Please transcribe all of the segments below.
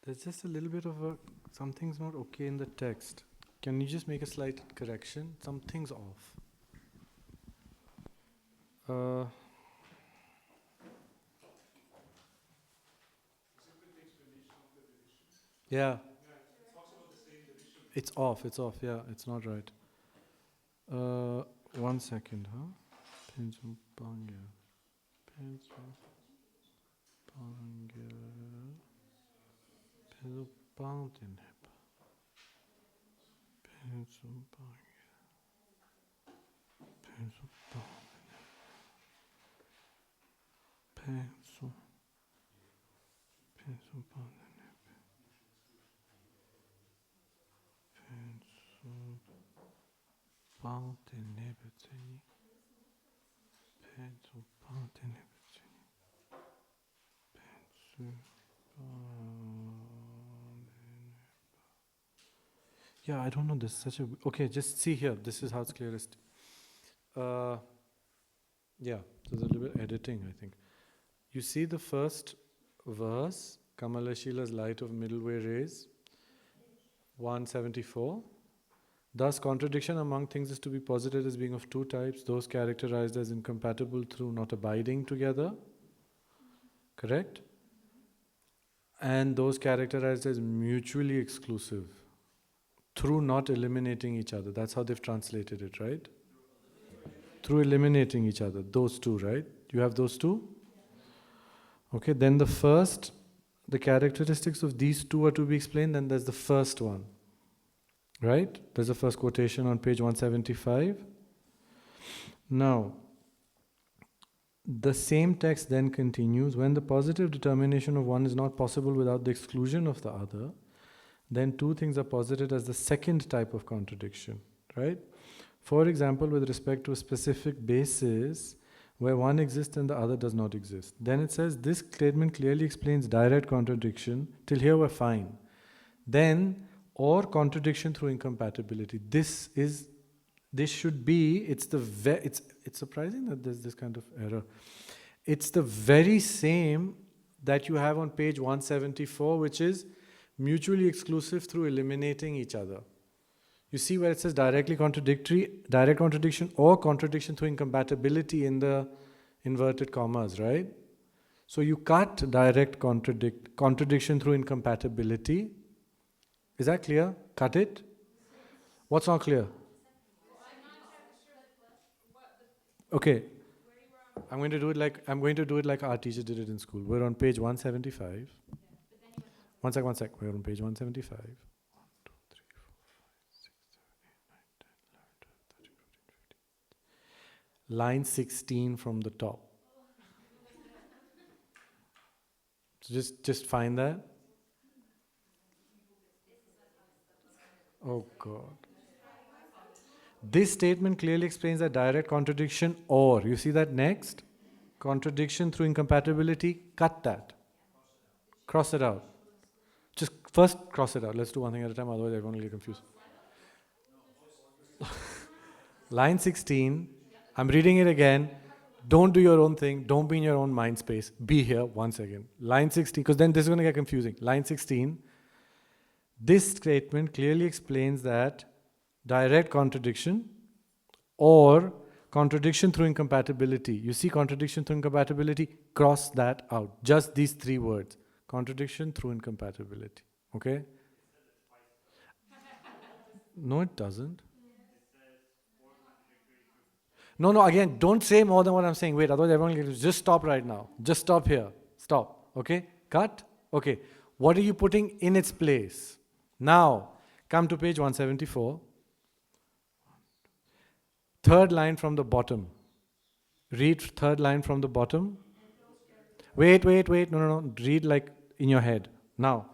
There's just a little bit of something's not okay in the text. Can you just make a slight correction? Something's off. Yeah. It's off, yeah, it's not right. 1 second, huh? Pencil Pangya. Pencil Pangya. Pencil Pangya. Pencil Pangya. Pencil Pangya. Pencil. Pencil Pangya. Pangya. Pencil Pangya. Yeah, I don't know. This is such a okay. Just see here. This is how it's clearest. Yeah, there's a little bit editing, I think. You see the first verse, Kamalashila's light of middle way rays, 174. Thus, contradiction among things is to be posited as being of two types: those characterized as incompatible through not abiding together, correct? And those characterized as mutually exclusive through not eliminating each other. That's how they've translated it, right? Through eliminating each other. Those two, right? You have those two? Okay, then the characteristics of these two are to be explained, then there's the first one. Right? There's the first quotation on page 175. Now, the same text then continues, when the positive determination of one is not possible without the exclusion of the other, then two things are posited as the second type of contradiction, right? For example, with respect to a specific basis where one exists and the other does not exist. Then it says, this statement clearly explains direct contradiction. Till here we're fine. Then, or contradiction through incompatibility. This should be, it's surprising that there's this kind of error. It's the very same that you have on page 174, which is mutually exclusive through eliminating each other. You see where it says direct contradiction or contradiction through incompatibility in the inverted commas, right? So you cut direct contradiction through incompatibility. Is that clear? Cut it. What's not clear? Okay. I'm going to do it like our teacher did it in school. We're on page 175. One sec. We're on page 175. 1, 2, 3, 4, 5, 6, 7, 8, 9, 10, 11, 12, 13, 14, 15. Line 16 from the top. So just find that. Oh God. This statement clearly explains that direct contradiction or, you see that next? Contradiction through incompatibility, cut that. Cross it out. Just first cross it out. Let's do one thing at a time, otherwise everyone will get confused. Line 16, I'm reading it again. Don't do your own thing. Don't be in your own mind space. Be here once again. Line 16, because then this is going to get confusing. Line 16, this statement clearly explains that direct contradiction or contradiction through incompatibility. You see contradiction through incompatibility? Cross that out. Just these three words. Contradiction through incompatibility. Okay? No, it doesn't. No, again, don't say more than what I'm saying. Wait, otherwise everyone will just stop right now. Just stop here. Stop. Okay? Cut. Okay. What are you putting in its place? Now, come to page 174. Third line from the bottom. Read third line from the bottom. Wait. No. Read like in your head. Now,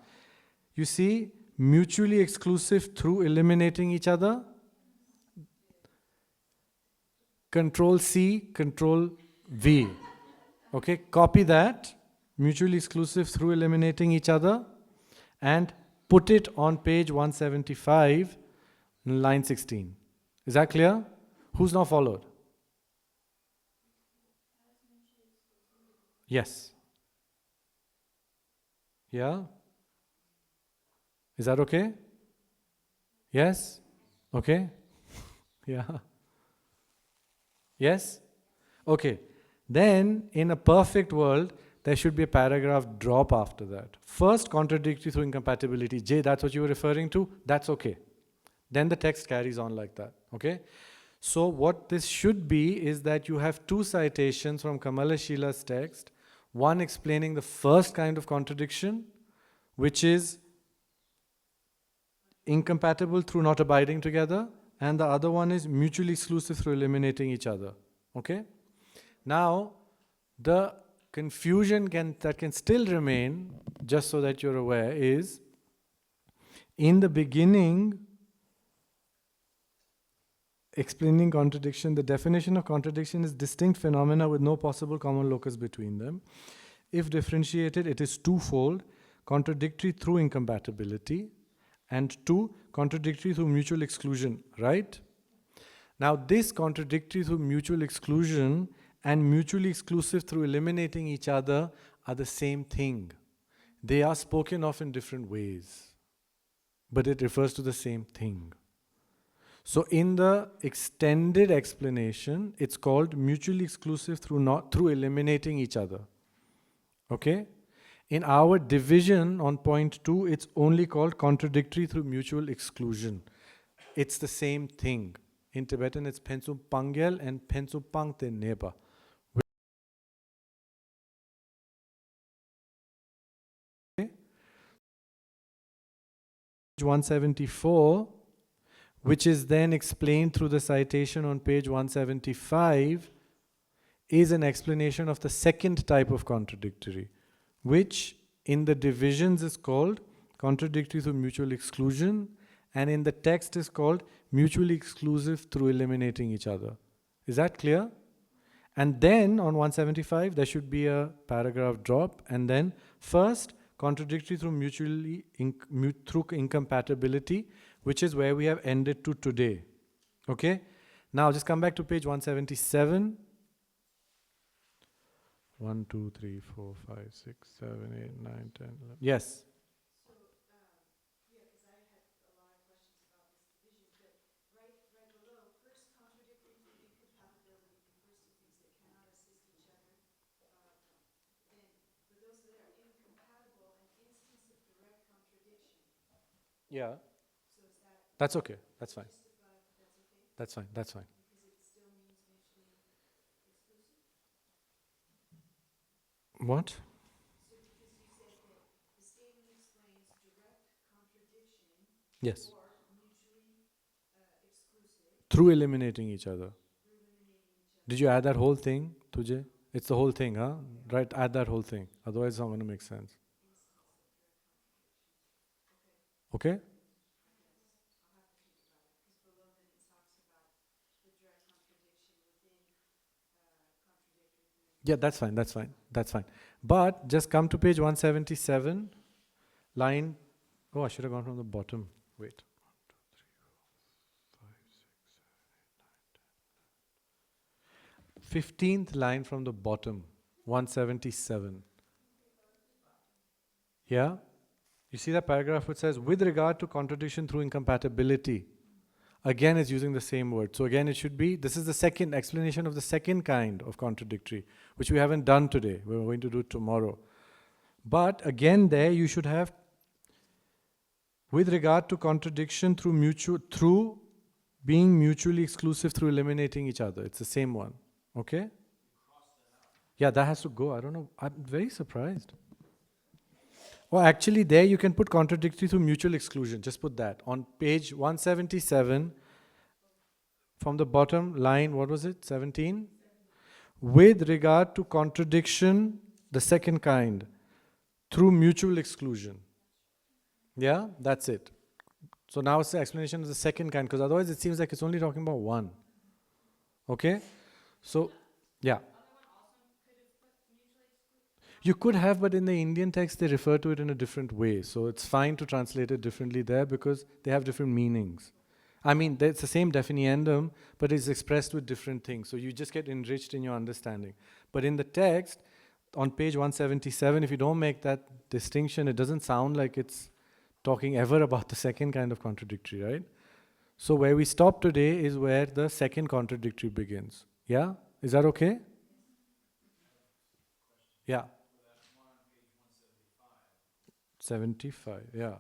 you see, mutually exclusive through eliminating each other. Control C, Control V. Okay, copy that. Mutually exclusive through eliminating each other. And put it on page 175, line 16. Is that clear? Who's now followed? Yes. Yeah? Is that okay? Yes? Okay? Yeah. Yes? Okay. Then, in a perfect world, there should be a paragraph drop after that. First, contradictory through incompatibility. Jay, that's what you were referring to? That's okay. Then the text carries on like that. Okay? So, what this should be is that you have two citations from Kamala Shila's text, one explaining the first kind of contradiction, which is incompatible through not abiding together, and the other one is mutually exclusive through eliminating each other. Okay? Now, the confusion that can still remain, just so that you're aware, is in the beginning, explaining contradiction, the definition of contradiction is distinct phenomena with no possible common locus between them. If differentiated, it is twofold: contradictory through incompatibility, and two, contradictory through mutual exclusion, right? Now, this contradictory through mutual exclusion and mutually exclusive through eliminating each other are the same thing. They are spoken of in different ways, but it refers to the same thing. So in the extended explanation, it's called mutually exclusive through eliminating each other. Okay? In our division on point 2, it's only called contradictory through mutual exclusion. It's the same thing. In Tibetan, it's Pensum Pangyal and Pensum Pangte Neba. Okay? Page 174, which is then explained through the citation on page 175, is an explanation of the second type of contradictory, which in the divisions is called contradictory through mutual exclusion, and in the text is called mutually exclusive through eliminating each other. Is that clear? And then on 175, there should be a paragraph drop, and then first, contradictory through through incompatibility, which is where we have ended to today. Okay? Now just come back to page 177. 1, 2, 3, 4, 5, 6, 7, 8, 9, 10, 11. Yes? Yeah. That's okay. That's fine. That's fine. That's fine. What? Yes. Through eliminating each other. Did you add that whole thing, Tujhe? It's the whole thing, huh? Right, add that whole thing. Otherwise it's not going to make sense. Okay? Yeah, that's fine, that's fine, that's fine. But just come to page 177, line, oh, I should have gone from the bottom. Wait. 15th line from the bottom, 177. Yeah? You see that paragraph which says, with regard to contradiction through incompatibility. Again, it's using the same word. So again, it should be, this is the second explanation of the second kind of contradictory, which we haven't done today. We're going to do it tomorrow. But again, there you should have, with regard to contradiction through being mutually exclusive through eliminating each other. It's the same one. Okay? Yeah, that has to go. I don't know. I'm very surprised. Oh, actually, there you can put contradictory through mutual exclusion. Just put that. On page 177, from the bottom line, what was it? 17? With regard to contradiction, the second kind, through mutual exclusion. Yeah, that's it. So now it's the explanation of the second kind, because otherwise it seems like it's only talking about one. Okay? So, yeah. You could have, but in the Indian text they refer to it in a different way. So it's fine to translate it differently there because they have different meanings. I mean, it's the same definiendum, but it's expressed with different things. So you just get enriched in your understanding. But in the text, on page 177, if you don't make that distinction, it doesn't sound like it's talking ever about the second kind of contradictory, right? So where we stop today is where the second contradictory begins. Yeah? Is that okay? Yeah. 75, yeah.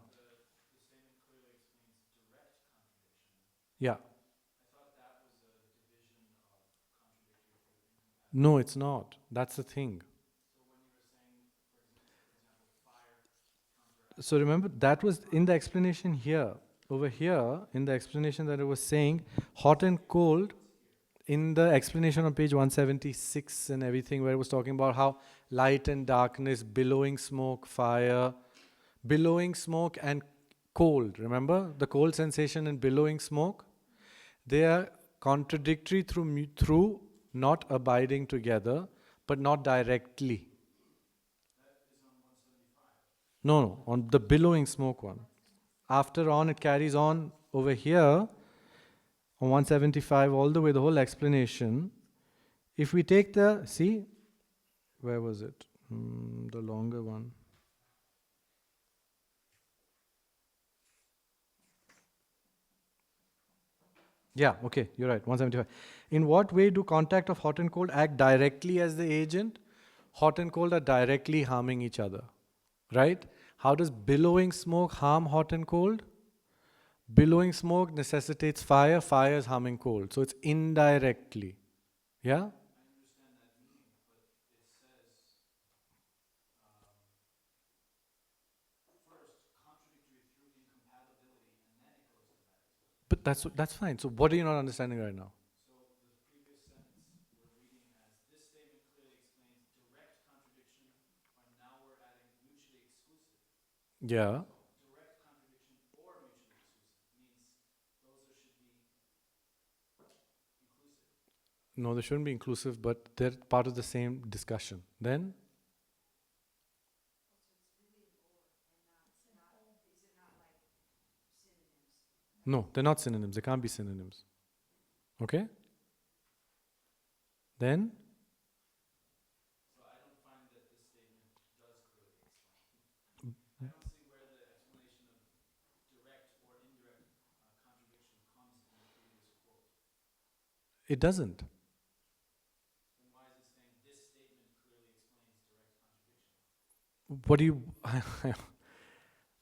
Yeah. No, it's not. That's the thing. So remember, that was in the explanation here. Over here, in the explanation that I was saying, hot and cold, in the explanation on page 176 and everything, where it was talking about how light and darkness, billowing smoke, fire, billowing smoke and cold. Remember the cold sensation and billowing smoke? They are contradictory through not abiding together, but not directly. No, on the billowing smoke one. After on, it carries on over here on 175 all the way, the whole explanation. If we take the, see, where was it? The longer one. Yeah, okay, you're right, 175. In what way do contact of hot and cold act directly as the agent? Hot and cold are directly harming each other, right? How does billowing smoke harm hot and cold? Billowing smoke necessitates fire, fire is harming cold. So it's indirectly. Yeah? But that's fine. So what are you not understanding right now? Yeah. No, they shouldn't be inclusive, but they're part of the same discussion. Then? No, they're not synonyms. They can't be synonyms. Okay? Then? It doesn't. What do you.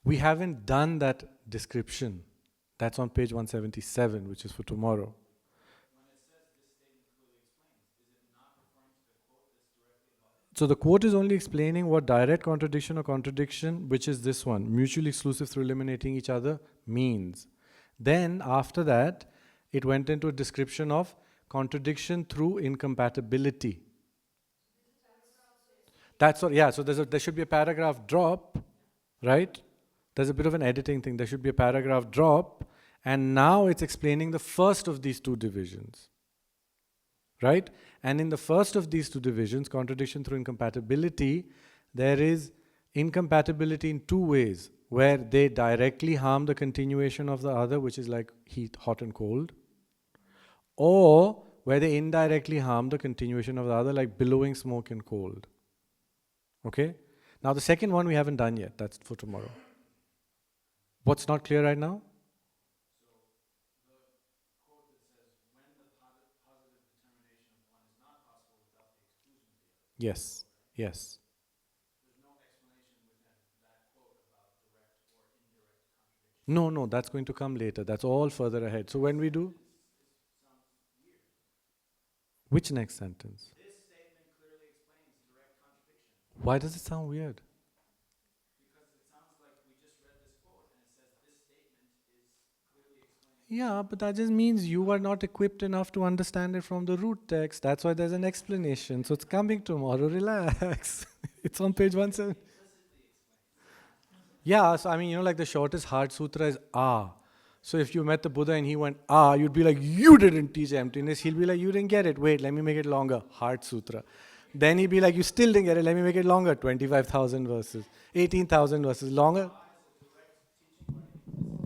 We haven't done that description. That's on page 177, which is for tomorrow. So the quote is only explaining what direct contradiction or contradiction, which is this one, mutually exclusive through eliminating each other, means. Then after that, it went into a description of contradiction through incompatibility. That's what, yeah, so there should be a paragraph drop, right? There's a bit of an editing thing. There should be a paragraph drop, and now it's explaining the first of these two divisions, right? And in the first of these two divisions, contradiction through incompatibility, there is incompatibility in two ways, where they directly harm the continuation of the other, which is like heat, hot and cold, or where they indirectly harm the continuation of the other, like billowing smoke and cold. Okay? Now the second one we haven't done yet. That's for tomorrow. What's not clear right now? Yes. Yes. No, that's going to come later. That's all further ahead. So when we do, which next sentence? Why does it sound weird? Yeah, but that just means you are not equipped enough to understand it from the root text. That's why there's an explanation. So it's coming tomorrow. Relax. It's on page 17. Yeah, so I mean, like the shortest Heart Sutra is Ah. So if you met the Buddha and he went Ah, you'd be like, you didn't teach emptiness. He'll be like, you didn't get it. Wait, let me make it longer. Heart Sutra. Then he'd be like, you still didn't get it. Let me make it longer. 25,000 verses. 18,000 verses. Longer.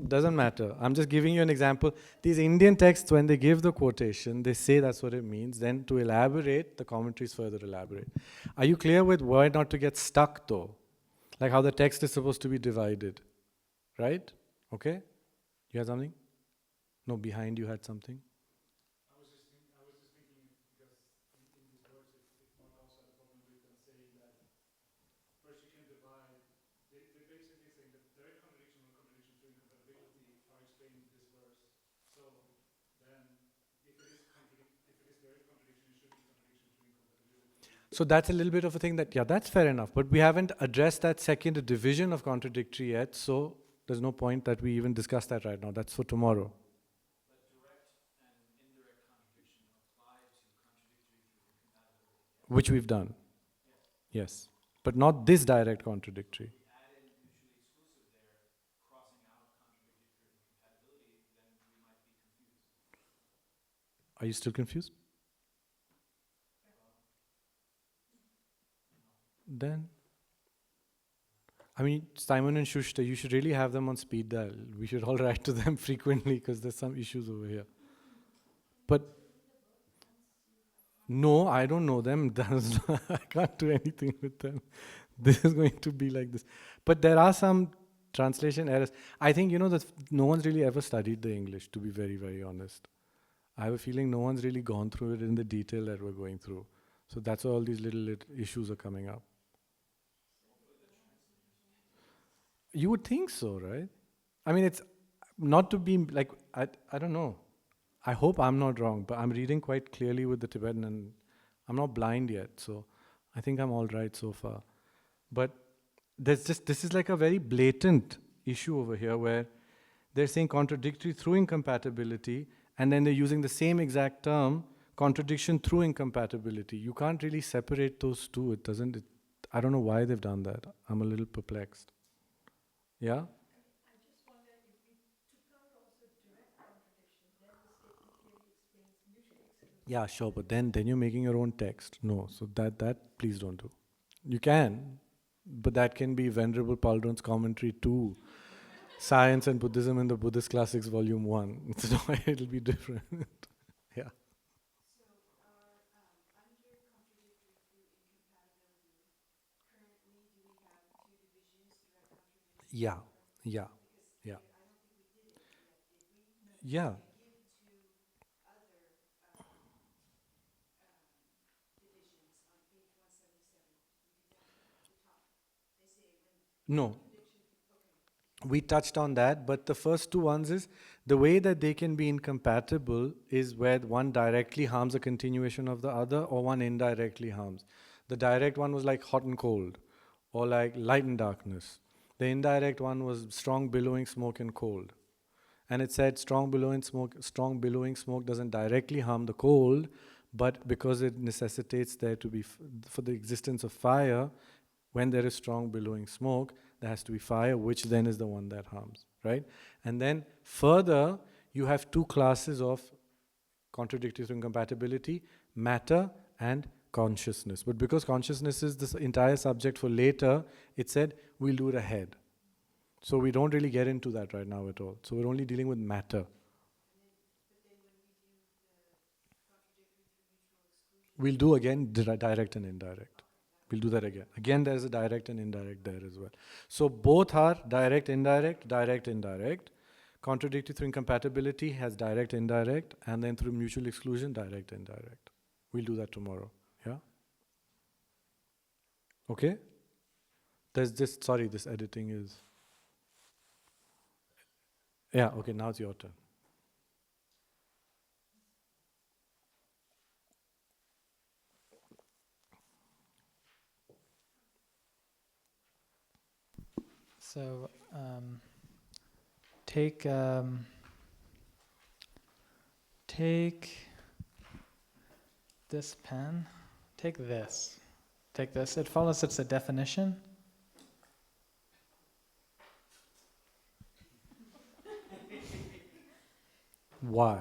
Doesn't matter. I'm just giving you an example. These Indian texts, when they give the quotation, they say that's what it means. Then to elaborate, the commentaries further elaborate. Are you clear with why not to get stuck though? Like how the text is supposed to be divided, right? Okay? You had something? No, behind you had something? So that's a little bit of a thing that, yeah, that's fair enough. But we haven't addressed that second division of contradictory yet, so there's no point that we even discuss that right now. That's for tomorrow. Which we've done. Yes. But not this direct contradictory. Are you still confused? Then, I mean, Simon and Shushta, you should really have them on speed dial. We should all write to them frequently because there's some issues over here. But no, I don't know them. I can't do anything with them. This is going to be like this. But there are some translation errors. I think, that no one's really ever studied the English, to be very, very honest. I have a feeling no one's really gone through it in the detail that we're going through. So that's why all these little issues are coming up. You would think so, right? I mean, it's not to be like, I don't know. I hope I'm not wrong, but I'm reading quite clearly with the Tibetan and I'm not blind yet. So I think I'm all right so far. But this is like a very blatant issue over here where they're saying contradictory through incompatibility and then they're using the same exact term, contradiction through incompatibility. You can't really separate those two. I don't know why they've done that. I'm a little perplexed. Yeah? Yeah, sure, but then you're making your own text. No, so that please don't do. You can, but that can be Venerable Pauldron's commentary to Science and Buddhism in the Buddhist Classics, Volume 1. So it'll be different. Yeah. Yeah, yeah, yeah. Yeah. No, we touched on that, but the first two ones is the way that they can be incompatible is where one directly harms a continuation of the other or one indirectly harms. The direct one was like hot and cold or like light and darkness. The indirect one was strong billowing smoke and cold. And it said strong billowing smoke doesn't directly harm the cold, but because it necessitates there to be for the existence of fire, when there is strong billowing smoke, there has to be fire, which then is the one that harms, right? And then further, you have two classes of contradictory incompatibility: matter and consciousness. But because consciousness is this entire subject for later, it said we'll do it ahead. So we don't really get into that right now at all. So we're only dealing with matter. We'll do again direct and indirect. We'll do that again. Again, there's a direct and indirect there as well. So both are direct, indirect, direct, indirect. Contradictory through incompatibility has direct, indirect, and then through mutual exclusion, direct, indirect. We'll do that tomorrow. Yeah? Okay? This editing is. Yeah, okay, now it's your turn. So take this pen. Take this. Take this. It follows. It's a definition. Why?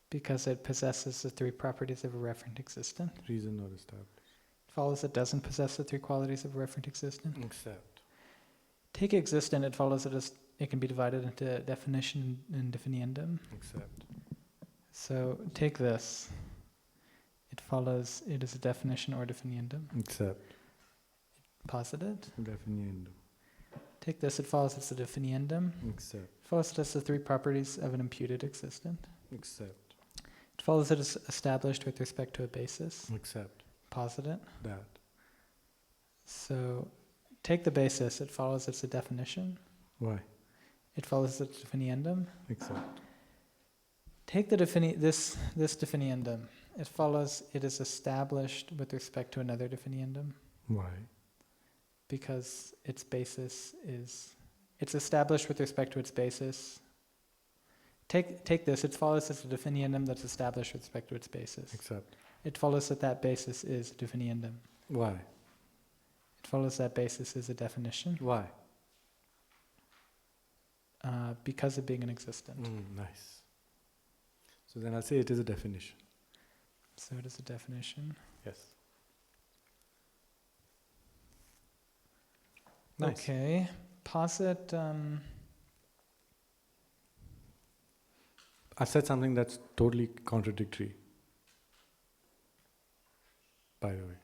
Because it possesses the three properties of a referent existent. Reason not established. It follows it doesn't possess the three qualities of a referent existent. Except. Take existent, it follows it can be divided into definition and definiendum. Except. So take this. It follows it is a definition or definiendum. Except. Posited. Definiendum. Take this, it follows it's a definiendum. Accept. It follows it as the three properties of an imputed existent. Accept. It follows it as established with respect to a basis. Accept. Posit. That. So take the basis, it follows it's a definition. Why? It follows it's a definiendum. Accept. Take the this definiendum. It follows it is established with respect to another definiendum Why? because its basis is it's established with respect to its basis. Take this. It follows as a definiendum that's established with respect to its basis. Accept. It follows that that basis is a definiendum. Why? It follows that basis is a definition Why? because of being an existent. Nice. So then I'll say it is a definition. So it is a definition. Yes. Nice. Okay. Posit. I said something that's totally contradictory. By the way.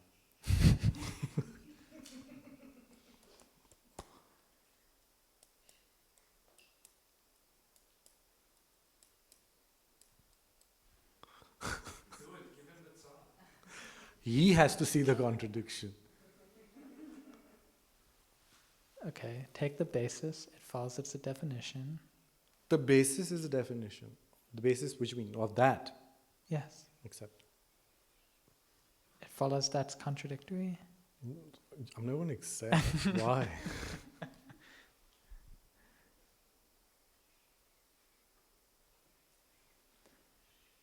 He has to see the contradiction. Okay. Take the basis. It follows it's a definition. The basis is a definition. The basis, which means of that. Yes. Accept. It follows that's contradictory. I'm not going to accept. Why?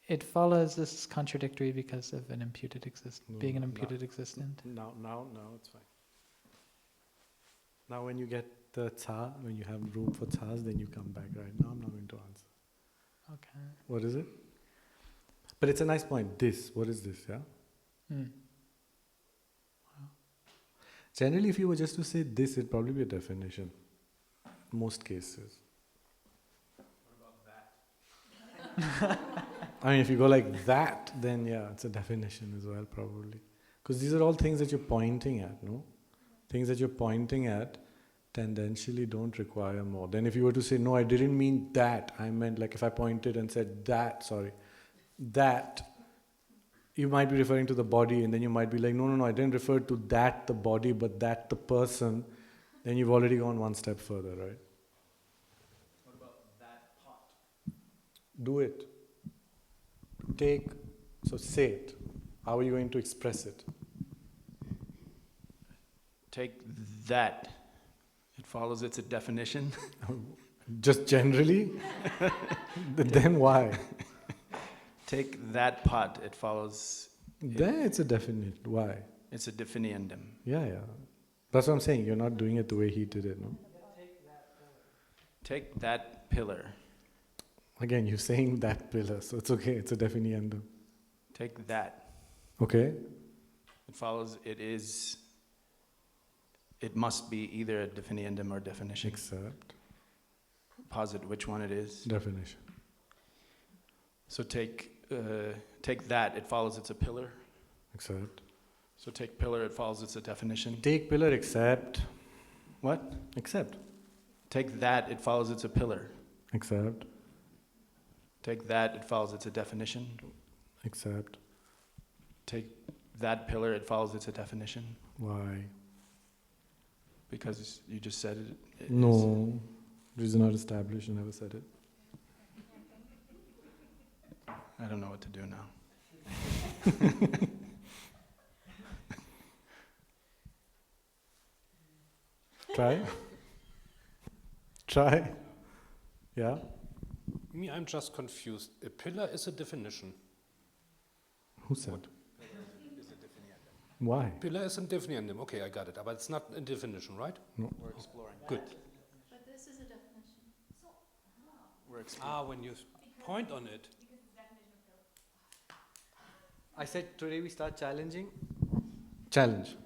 It follows this is contradictory because of an imputed being an No, imputed existent. Now it's fine. Now when you get the cha, when you have room for chas, then you come back. Right now I'm not going to answer. Okay. What is it? But it's a nice point. This, what is this, yeah? Hmm. Generally, if you were just to say this, it'd probably be a definition. Most cases. What about that? I mean, if you go like that, then yeah, it's a definition as well, probably. Because these are all things that you're pointing at, no? Things that you're pointing at tendentially don't require more. Then if you were to say, no, I didn't mean that, I meant like if I pointed and said that, that, you might be referring to the body, and then you might be like, no, I didn't refer to that, the body, but that, the person. Then you've already gone one step further, right? What about that pot? Do it. Say it. How are you going to express it? Take that. It follows it's a definition. Just generally? Then why? Take that pot. It follows. Then it's a definite. Why? It's a definiendum. Yeah. That's what I'm saying. You're not doing it the way he did it, no? Take that pillar. Again, you're saying that pillar, so it's okay. It's a definiendum. Take that. Okay? It follows it must be either a definiendum or definition. Accept. Posit which one it is. Definition. So take that. It follows it's a pillar. Accept. So take pillar. It follows it's a definition. Take pillar, accept. What? Accept. Take that. It follows it's a pillar. Accept. Take that. It follows it's a definition. Accept. Take that pillar. It follows it's a definition. Why? Because you just said it. No. It is not established. You never said it. I don't know what to do now. Try. Yeah? Me, I'm just confused. A pillar is a definition. Who said? Why? Pillar is a definiendum. Okay, I got it. But it's not a definition, right? We're exploring. Good. But this is a definition. We're exploring. When you point on it. I said today we start challenging. Challenge.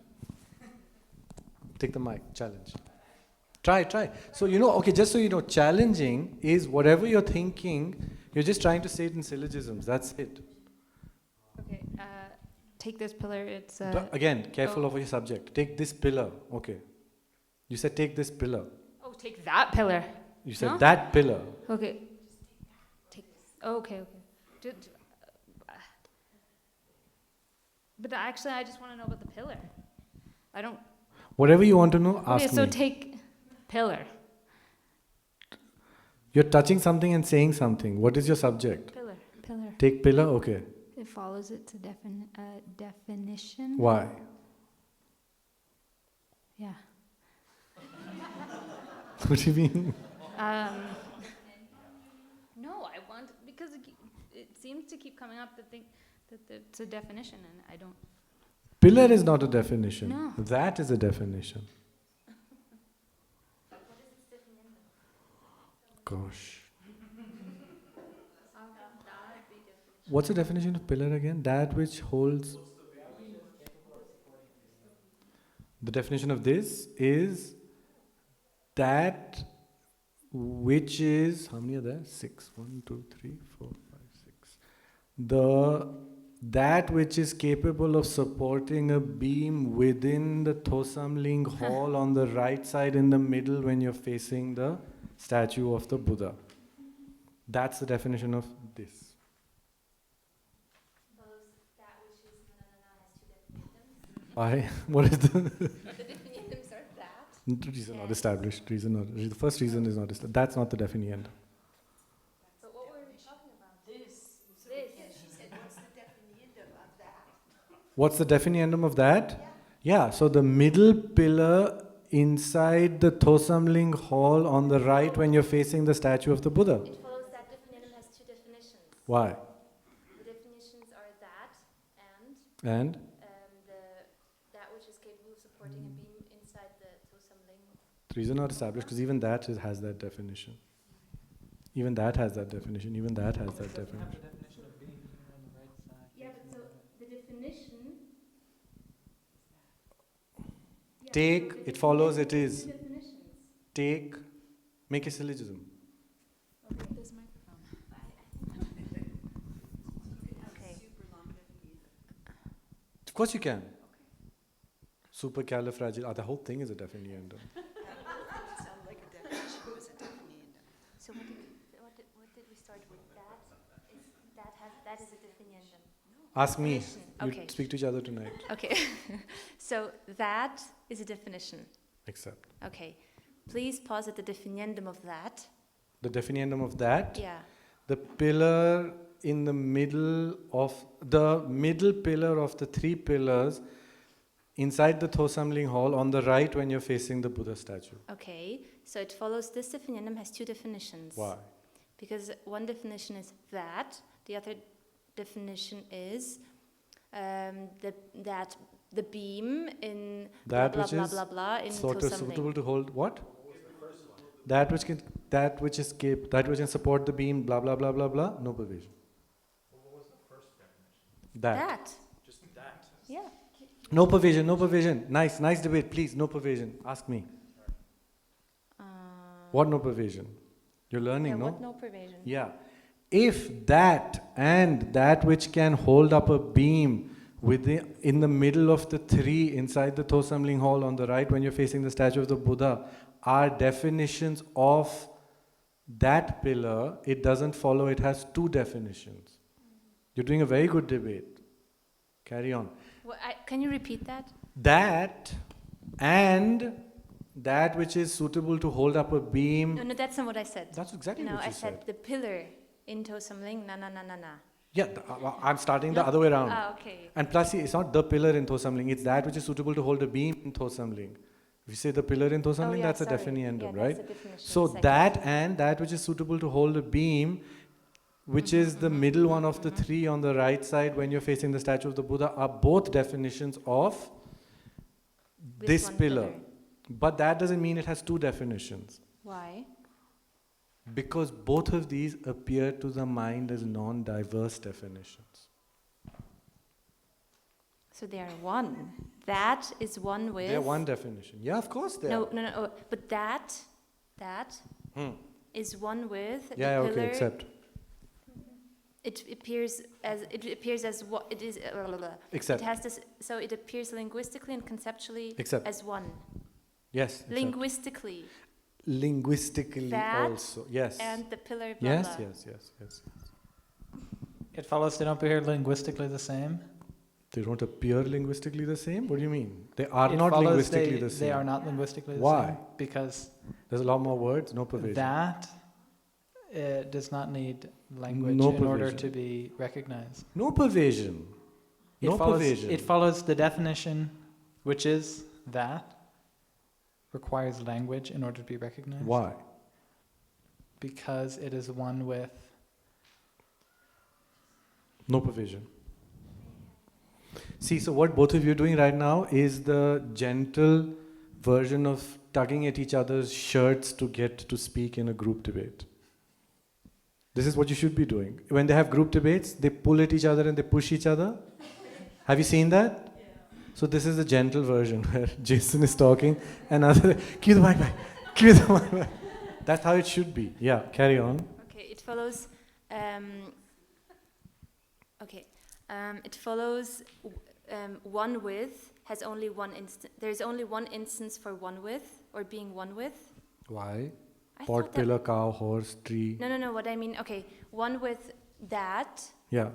Take the mic. Challenge. Try. So okay, just so you know, challenging is whatever you're thinking, you're just trying to say it in syllogisms. That's it. Okay, take this pillar, it's Again, careful of your subject. Take this pillar. Okay. You said take this pillar. take that pillar. You said No? that pillar. Okay. Take. Okay. But actually, I just want to know about the pillar. I don't. Whatever you want to know, ask Okay, so me. take pillar. You're touching something and saying something. What is your subject? Pillar. Take pillar? Okay. It follows its definition. Why? Yeah. What do you mean? No, I want because it seems to keep coming up that it's a definition, and I don't. Pillar is not a definition. No. That is a definition. Gosh. What's the definition of pillar again? That which holds. The definition of this is that which is, how many are there? 6. 1, 2, 3, 4, 5, 6. That which is capable of supporting a beam within the Thosamling hall on the right side in the middle when you're facing the statue of the Buddha. That's the definition of this. Why? What is the? The definitions are that. These are not established. The first reason is not established. That's not the definition. But what were we talking about? This. She said, what's the definition of that? What's the definition of that? Yeah, so the middle pillar inside the Thosamling hall on the right when you're facing the statue of the Buddha. It follows that definition has two definitions. Why? The definitions are that And? that which is capable of supporting a beam inside the Thosamling. These are not established because even that has that definition. Even that has that definition. Even that has that definition. Yeah, but so the definition. Take, it follows, it is. Two definitions. Take, make a syllogism. This microphone. Okay. Of course you can. Supercalifragil. The whole thing is a definition. So what did we start with? That is a definition. Ask me. Definition. You Okay. speak to each other tonight. Okay. So that is a definition. Accept. Okay. Please posit the definiendum of that. The definition of that. Yeah. The pillar in the middle of the middle pillar of the three pillars inside the Thosamling hall on the right when you're facing the Buddha statue. Okay. So it follows this definiendum has two definitions. Why? Because one definition is that, the other definition is that the beam in That blah which blah is blah blah in sort of Thosamling. suitable to hold what? That which can support the beam, blah blah blah blah blah. No provision. What was the first definition? That. Just that. Yeah. No provision. No provision. Nice debate. Please, no provision. Ask me. What no provision? You're learning, Yeah, no? what no provision? Yeah. If that and that which can hold up a beam in the middle of the three inside the Thosamling hall on the right when you're facing the statue of the Buddha are definitions of that pillar, it doesn't follow it has two definitions. You're doing a very good debate. Carry on. Well, can you repeat that? That and that which is suitable to hold up a beam. No, that's not what I said. That's exactly No, what you I said the pillar in Thosamling, na. Yeah, I'm starting the other way around. Okay. And plus, see, it's not the pillar in Thosamling, it's that which is suitable to hold a beam in Thosamling. If you say the pillar in Thosamling, that's a definiendum, right? So that and that which is suitable to hold a beam, which is the middle one of the three on the right side when you're facing the statue of the Buddha, are both definitions of this pillar. But that doesn't mean it has two definitions. Why? Because both of these appear to the mind as non-diverse definitions. So they are one. That is one with. They're one definition. Yeah, of course they are. No. But that is one with the Yeah, pillar. okay, accept. It appears as what it is. Accept. It has this. So it appears linguistically and conceptually Accept. as one. Yes. accept. Linguistically. linguistically That also. Yes. and the pillar blah Yes, blah. yes. It follows they don't appear linguistically the same. They don't appear linguistically the same? What do you mean? They are It not follows linguistically the same. They are not linguistically the Why? same. Because There's a lot more words, no provision. that does not need language No in order provision. to be recognized. No provision. It No follows, provision. It follows the definition, which is that requires language in order to be recognized. Why? Because it is one with. No provision. See, so what both of you are doing right now is the gentle version of tugging at each other's shirts to get to speak in a group debate. This is what you should be doing. When they have group debates, they pull at each other and they push each other. Have you seen that? Yeah. So this is the gentle version where Jason is talking and other, give the mic back, give the mic back. That's how it should be. Yeah, carry on. Okay, it follows. It follows. One with has only one instance. There is only one instance for one with or being one with. Why? I Pot, thought that- pillar, cow, horse, tree. No. What I mean, okay, one with that Yeah.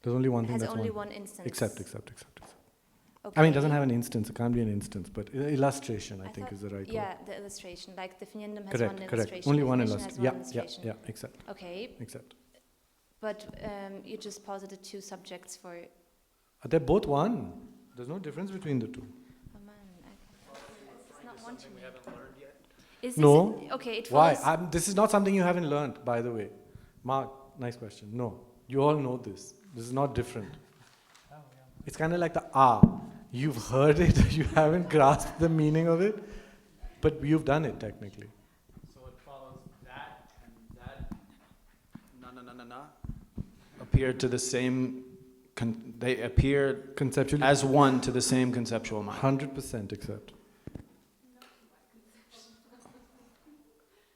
There's only one thing has that's only one. one instance. Except. Okay. I mean, it doesn't have an instance. It can't be an instance, but illustration, I think, thought- is the right Yeah, word. the illustration, like definiendum has Correct, one correct. illustration. Only one definition has illustration. one Yeah, except. Okay, Except. but you just posited two subjects for. They're both one. There's no difference between the two. Oh man, it's not one to me. Is this No. Okay, it Why? follows. This is not something you haven't learned, by the way. Mark, nice question. No. You all know this. This is not different. It's kind of like the ah. You've heard it, you haven't grasped the meaning of it, but you've done it technically. So it follows that and that na appear to the same. They appear Conceptually, as one to the same conceptual mind. 100% except.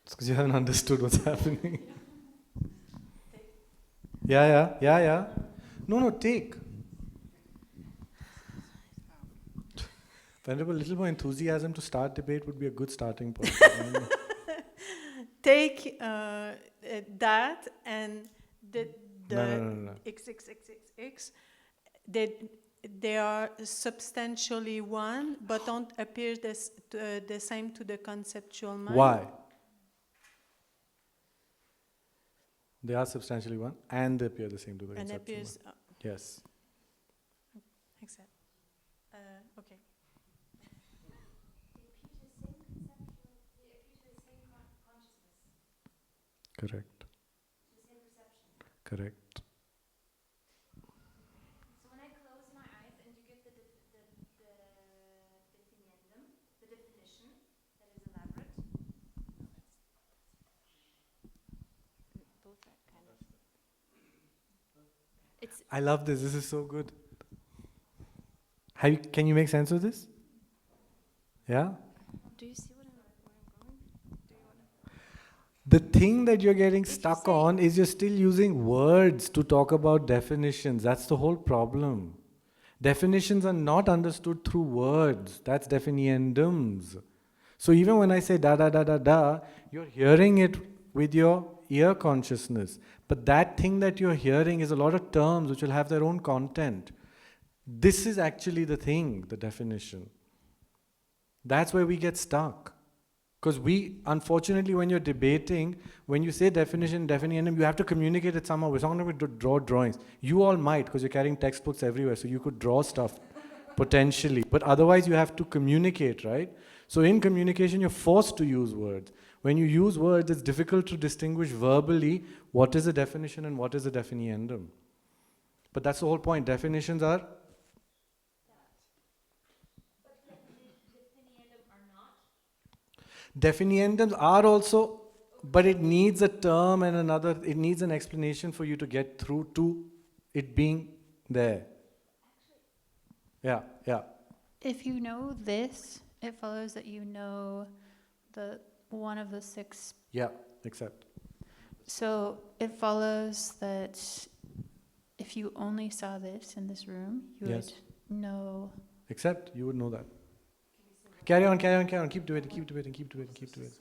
It's because you haven't understood what's happening. Yeah. No, take. Venerable, a little more enthusiasm to start debate would be a good starting point. Take that and the No. XXXXX, they are substantially one, but don't appear the same to the conceptual mind. Why? They are substantially one and they appear the same to the And conceptual appears, mind. Yes. except, okay. Correct. Correct. So when I close my eyes and you give the definiendum, the definition that is elaborate. Both are kind of. It's I love this. This is so good. Can you make sense of this? Yeah? Do you see where I'm going? Do you wanna? The thing that you're getting you stuck say- on is you're still using words to talk about definitions. That's the whole problem. Definitions are not understood through words. That's definiendums. So even when I say da, you're hearing it with your ear consciousness. But that thing that you're hearing is a lot of terms which will have their own content. This is actually the thing, the definition. That's where we get stuck. Because unfortunately, when you're debating, when you say definition, definiendum, you have to communicate it somehow. We're not going to draw drawings. You all might, because you're carrying textbooks everywhere, so you could draw stuff, potentially. But otherwise, you have to communicate, right? So in communication, you're forced to use words. When you use words, it's difficult to distinguish verbally what is a definition and what is a definiendum. But that's the whole point. Definitions are... Definiendums are also, but it needs a term and it needs an explanation for you to get through to it being there. Yeah. If you know this, it follows that you know the one of the six. Yeah, except. So it follows that if you only saw this in this room, you Yes. would know. Except you would know that. Carry on, carry on, carry on. Keep debating, keep debating, keep debating, keep debating.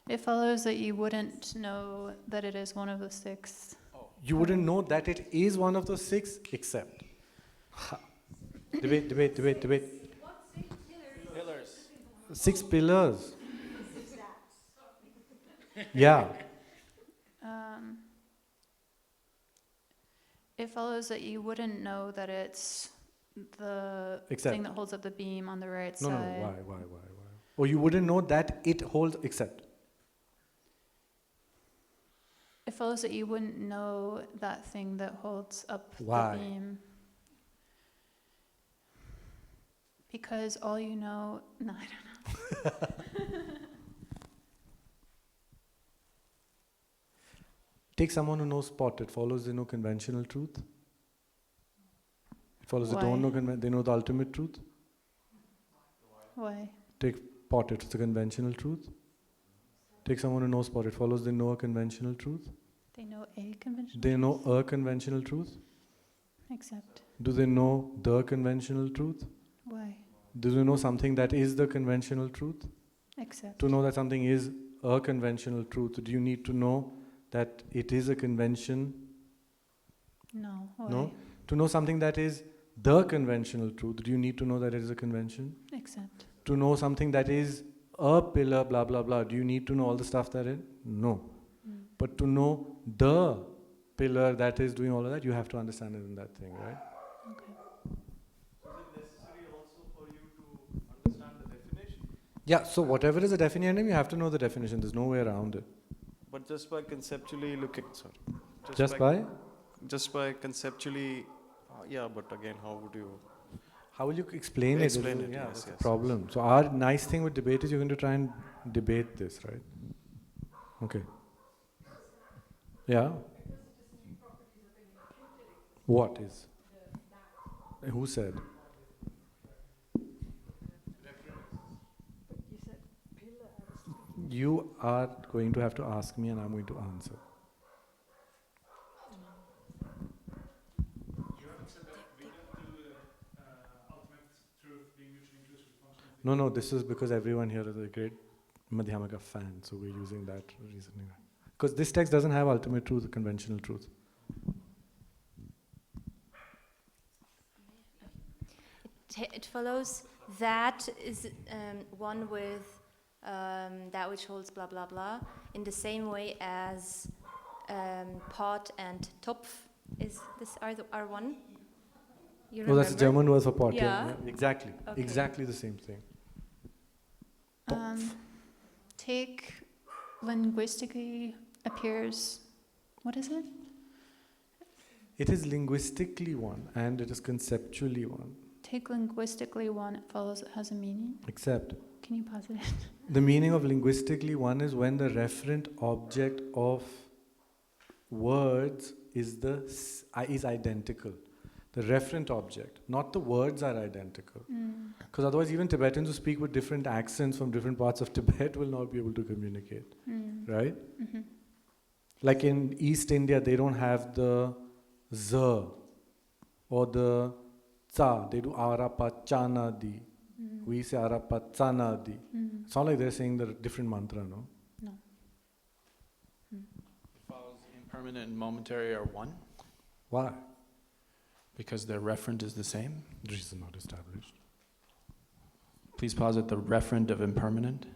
It follows that you wouldn't know that it is one of the 6. You wouldn't know that it is one of those 6 except. Ha. Debate, debate, debate, debate. 6 pillars. Yeah. It follows that you wouldn't know that it's the Except. thing that holds up the beam on the right No, no, side. why? Or you wouldn't know that it holds except. It follows that you wouldn't know that thing that holds up Why? the beam. Because all you know, no, I don't know. Take someone who knows pot. It follows they know conventional truth. It follows they don't know, they know the ultimate truth. Why? Take pot, it's the conventional truth. Take someone who knows pot. It follows they know a conventional truth. They know a conventional They know a conventional truth. Except. Do they know the conventional truth? Why? Do they know something that is the conventional truth? Except. To know that something is a conventional truth, do you need to know that it is a convention? No. Why? No? To know something that is the conventional truth, do you need to know that it is a convention? Except. To know something that is a pillar, blah, blah, blah, do you need to know all the stuff that is? No. But to know the pillar that is doing all of that, you have to understand it in that thing, right? Okay. Is it necessary also for you to understand the definition? Yeah, so whatever is a definition, you have to know the definition. There's no way around it. But just by conceptually looking, sorry. Just by? Just by conceptually, yeah, but again, how would you? How will you explain it? Explain it, Yeah, yes, that's the yes, problem. So our nice thing with debate is you're going to try and debate this, right? Okay. Yeah? What is? Who said? You are going to have to ask me and I'm going to answer. No, this is because everyone here is a great Madhyamaka fan, so we're using that reasoning. Because this text doesn't have ultimate truth, conventional truth. It follows that is one with that which holds blah blah blah in the same way as pot and Topf are one. You Oh, that's a remember? German word for pot. Yeah. Exactly. Okay. Exactly the same thing. Take linguistically appears, what is it? It is linguistically one and it is conceptually one. Take linguistically one, it follows it has a meaning. Except Can you pause it? the meaning of linguistically one is when the referent object of words is identical. The referent object, not the words are identical. Because otherwise even Tibetans who speak with different accents from different parts of Tibet will not be able to communicate. Right? Like in East India, they don't have the Z or the Tsa. They do Arapachanadi. We say Arapachanadi. It's not like they're saying the different mantra, no? No. Follows impermanent and momentary are one Why? because their referent is the same. This is not established. Please posit the referent of impermanent.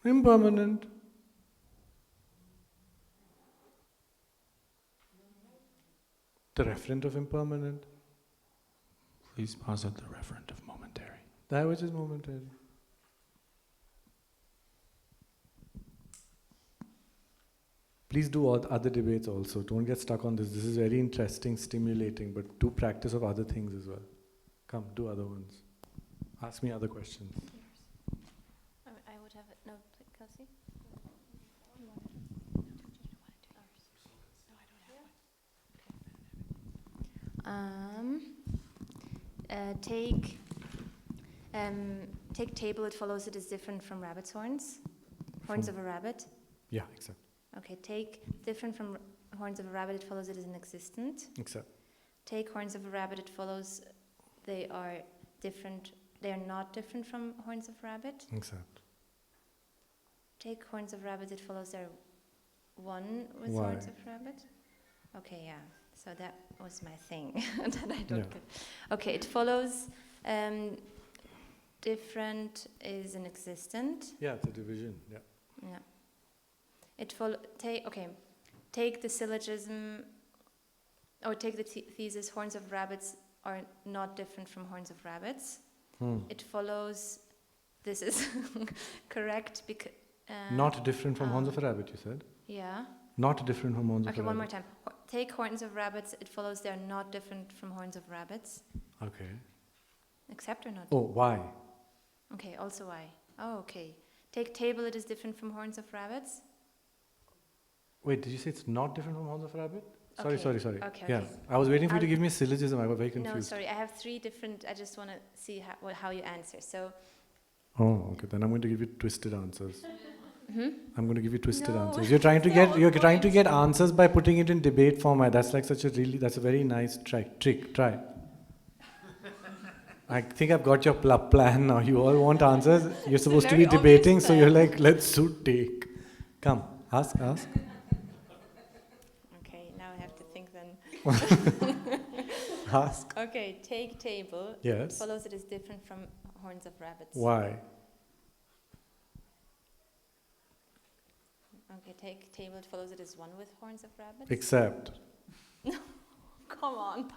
Impermanent. The referent of impermanent. Please posit the referent of momentary. That which is momentary. Please do all other debates also. Don't get stuck on this. This is very interesting, stimulating, but do practice of other things as well. Come, do other ones. Ask me other questions. I would have it. No, Kelsey? Take table, it follows it is different from rabbit's horns. Horns of a rabbit. Yeah, except. Okay, take different from horns of a rabbit, it follows it is inexistent. Except. Take horns of a rabbit, it follows they are different they're not different from horns of rabbit. Except. Take horns of rabbit, it follows they're one with Why? horns of rabbit. Okay, yeah. So that was my thing that I don't Yeah. get. Okay, it follows different is inexistent. Yeah, it's a division. Yeah. Yeah. It take the syllogism, or take the thesis, horns of rabbits are not different from horns of rabbits. It follows, this is correct, because... Not different from horns of a rabbit, you said? Yeah. Not different from horns of a Okay, rabbit. one more time. Take horns of rabbits, it follows they're not different from horns of rabbits. Okay. Accept or not? Oh, why? Okay, also why? Oh, okay. Take table, it is different from horns of rabbits. Wait, did you say it's not different from horns of a rabbit? Okay, Sorry. okay, Yeah, okay. I was waiting for you to I'll- give me a syllogism. I got very confused. No, sorry, I have 3 different, I just want to see how you answer. So, Oh, okay. Then I'm going to give you twisted answers. I'm going to give you twisted No, answers. You're trying to that's the get whole you're trying to point. get answers by putting it in debate format. That's like that's a very nice trick. Try. I think I've got your plan now. You all want answers. You're supposed to be very obvious debating, so you're like, let's take. Come, ask. okay, now I have to think then. Ask. Okay, take table. Yes. Follows it is different from horns of rabbits. Why? Okay, take table, it follows it is one with horns of rabbits. Except. Come on.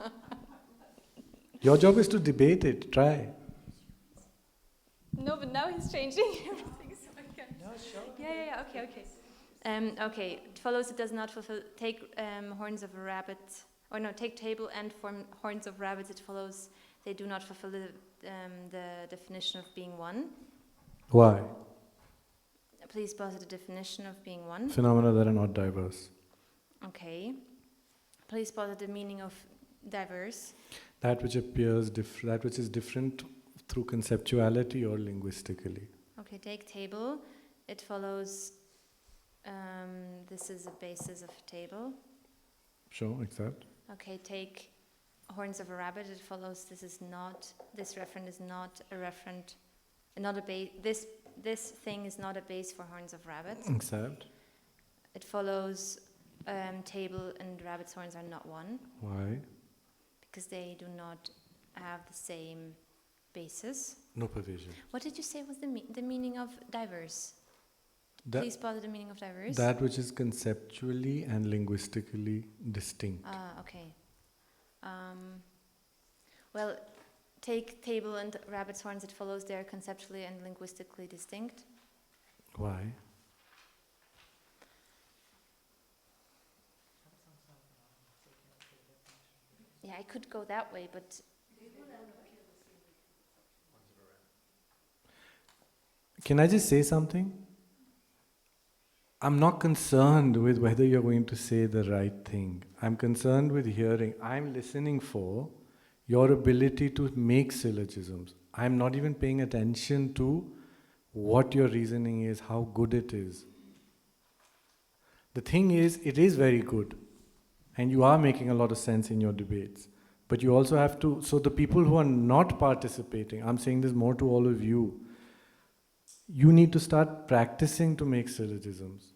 Your job is to debate it. Try. No, but now he's changing everything, so I can. No, sure. Yeah, okay. Okay, it follows it does not fulfill. Take horns of a rabbit, or no, take table and form horns of rabbits. It follows they do not fulfill the definition of being one. Why? Please posit a definition of being one. Phenomena that are not diverse. Okay. Please posit the meaning of diverse. That which appears that which is different through conceptuality or linguistically. Okay, take table. It follows. This is a basis of table. Sure, accept. Okay, take horns of a rabbit. It follows this referent is not a referent, not a base. This thing is not a base for horns of rabbits. Accept. It follows table and rabbit's horns are not one Why? because they do not have the same basis. No provision. What did you say was the meaning of diverse? Please posit the meaning of diverse. That which is conceptually and linguistically distinct. Okay. Well, take table and rabbit's horns, it follows they are conceptually and linguistically distinct. Why? Yeah, I could go that way, but Can I just say something? I'm not concerned with whether you're going to say the right thing. I'm concerned with hearing. I'm listening for your ability to make syllogisms. I'm not even paying attention to what your reasoning is, how good it is. The thing is, it is very good. And you are making a lot of sense in your debates. But you also have to, so the people who are not participating, I'm saying this more to all of you, you need to start practicing to make syllogisms.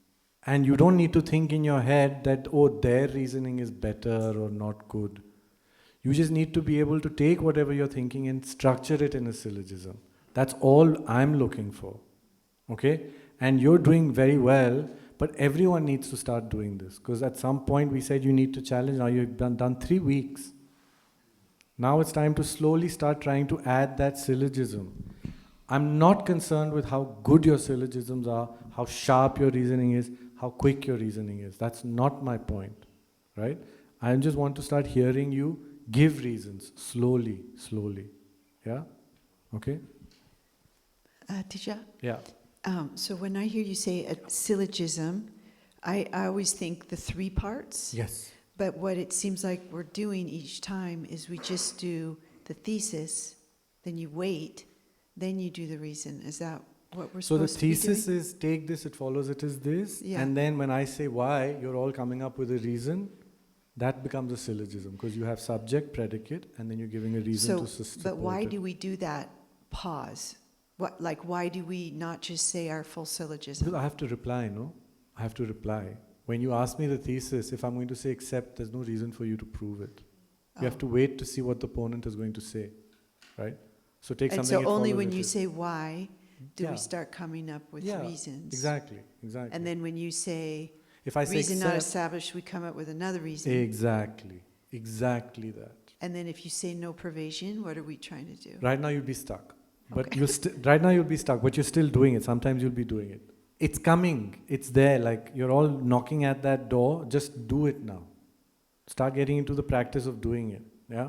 And you don't need to think in your head that, oh, their reasoning is better or not good. You just need to be able to take whatever you're thinking and structure it in a syllogism. That's all I'm looking for. Okay? And you're doing very well, but everyone needs to start doing this. Because at some point we said you need to challenge. Now you've done 3 weeks. Now it's time to slowly start trying to add that syllogism. I'm not concerned with how good your syllogisms are, how sharp your reasoning is, how quick your reasoning is. That's not my point, right? I just want to start hearing you give reasons, slowly. Yeah? Okay? Tisha? Yeah. So when I hear you say a syllogism, I always think the 3 parts. Yes. But what it seems like we're doing each time is we just do the thesis, then you wait, then you do the reason. Is that what we're So the supposed to be doing? thesis is take this, it follows it is this. Yeah. And then when I say why, you're all coming up with a reason. That becomes a syllogism because you have subject, predicate, and then you're giving a reason So, to support but why it. do we do that pause? What, like, why do we not just say our full syllogism? Because I have to reply, no? I have to reply. When you ask me the thesis, if I'm going to say except, there's no reason for you to prove it. You have to wait to see what the opponent is going to say, right? So take And something. so it only follows when it you is. say why do Yeah. we start coming up with Yeah, reasons. Exactly, exactly. And then when you say if I say reason not except, established, we come up with another reason. exactly, exactly that. And then if you say no provision, what are we trying to do? Right now you'll be stuck. But Okay. you'll right now you'll be stuck, but you're still doing it. Sometimes you'll be doing it. It's coming. It's there. Like you're all knocking at that door. Just do it now. Start getting into the practice of doing it. Yeah.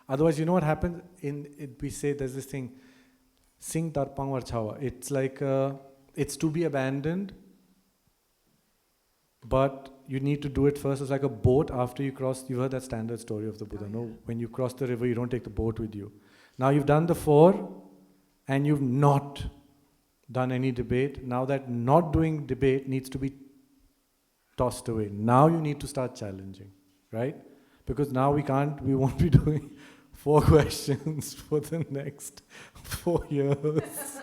Otherwise, you know what happens? We say there's this thing, sing tarpang varchawa. It's like it's to be abandoned, but you need to do it first. It's like a boat after you cross. You heard that standard story of the Buddha. Oh, No, yeah. when you cross the river, you don't take the boat with you. Now you've done the 4, and you've not done any debate. Now that not doing debate needs to be tossed away. Now you need to start challenging, right? Because now we won't be doing 4 questions for the next 4 years,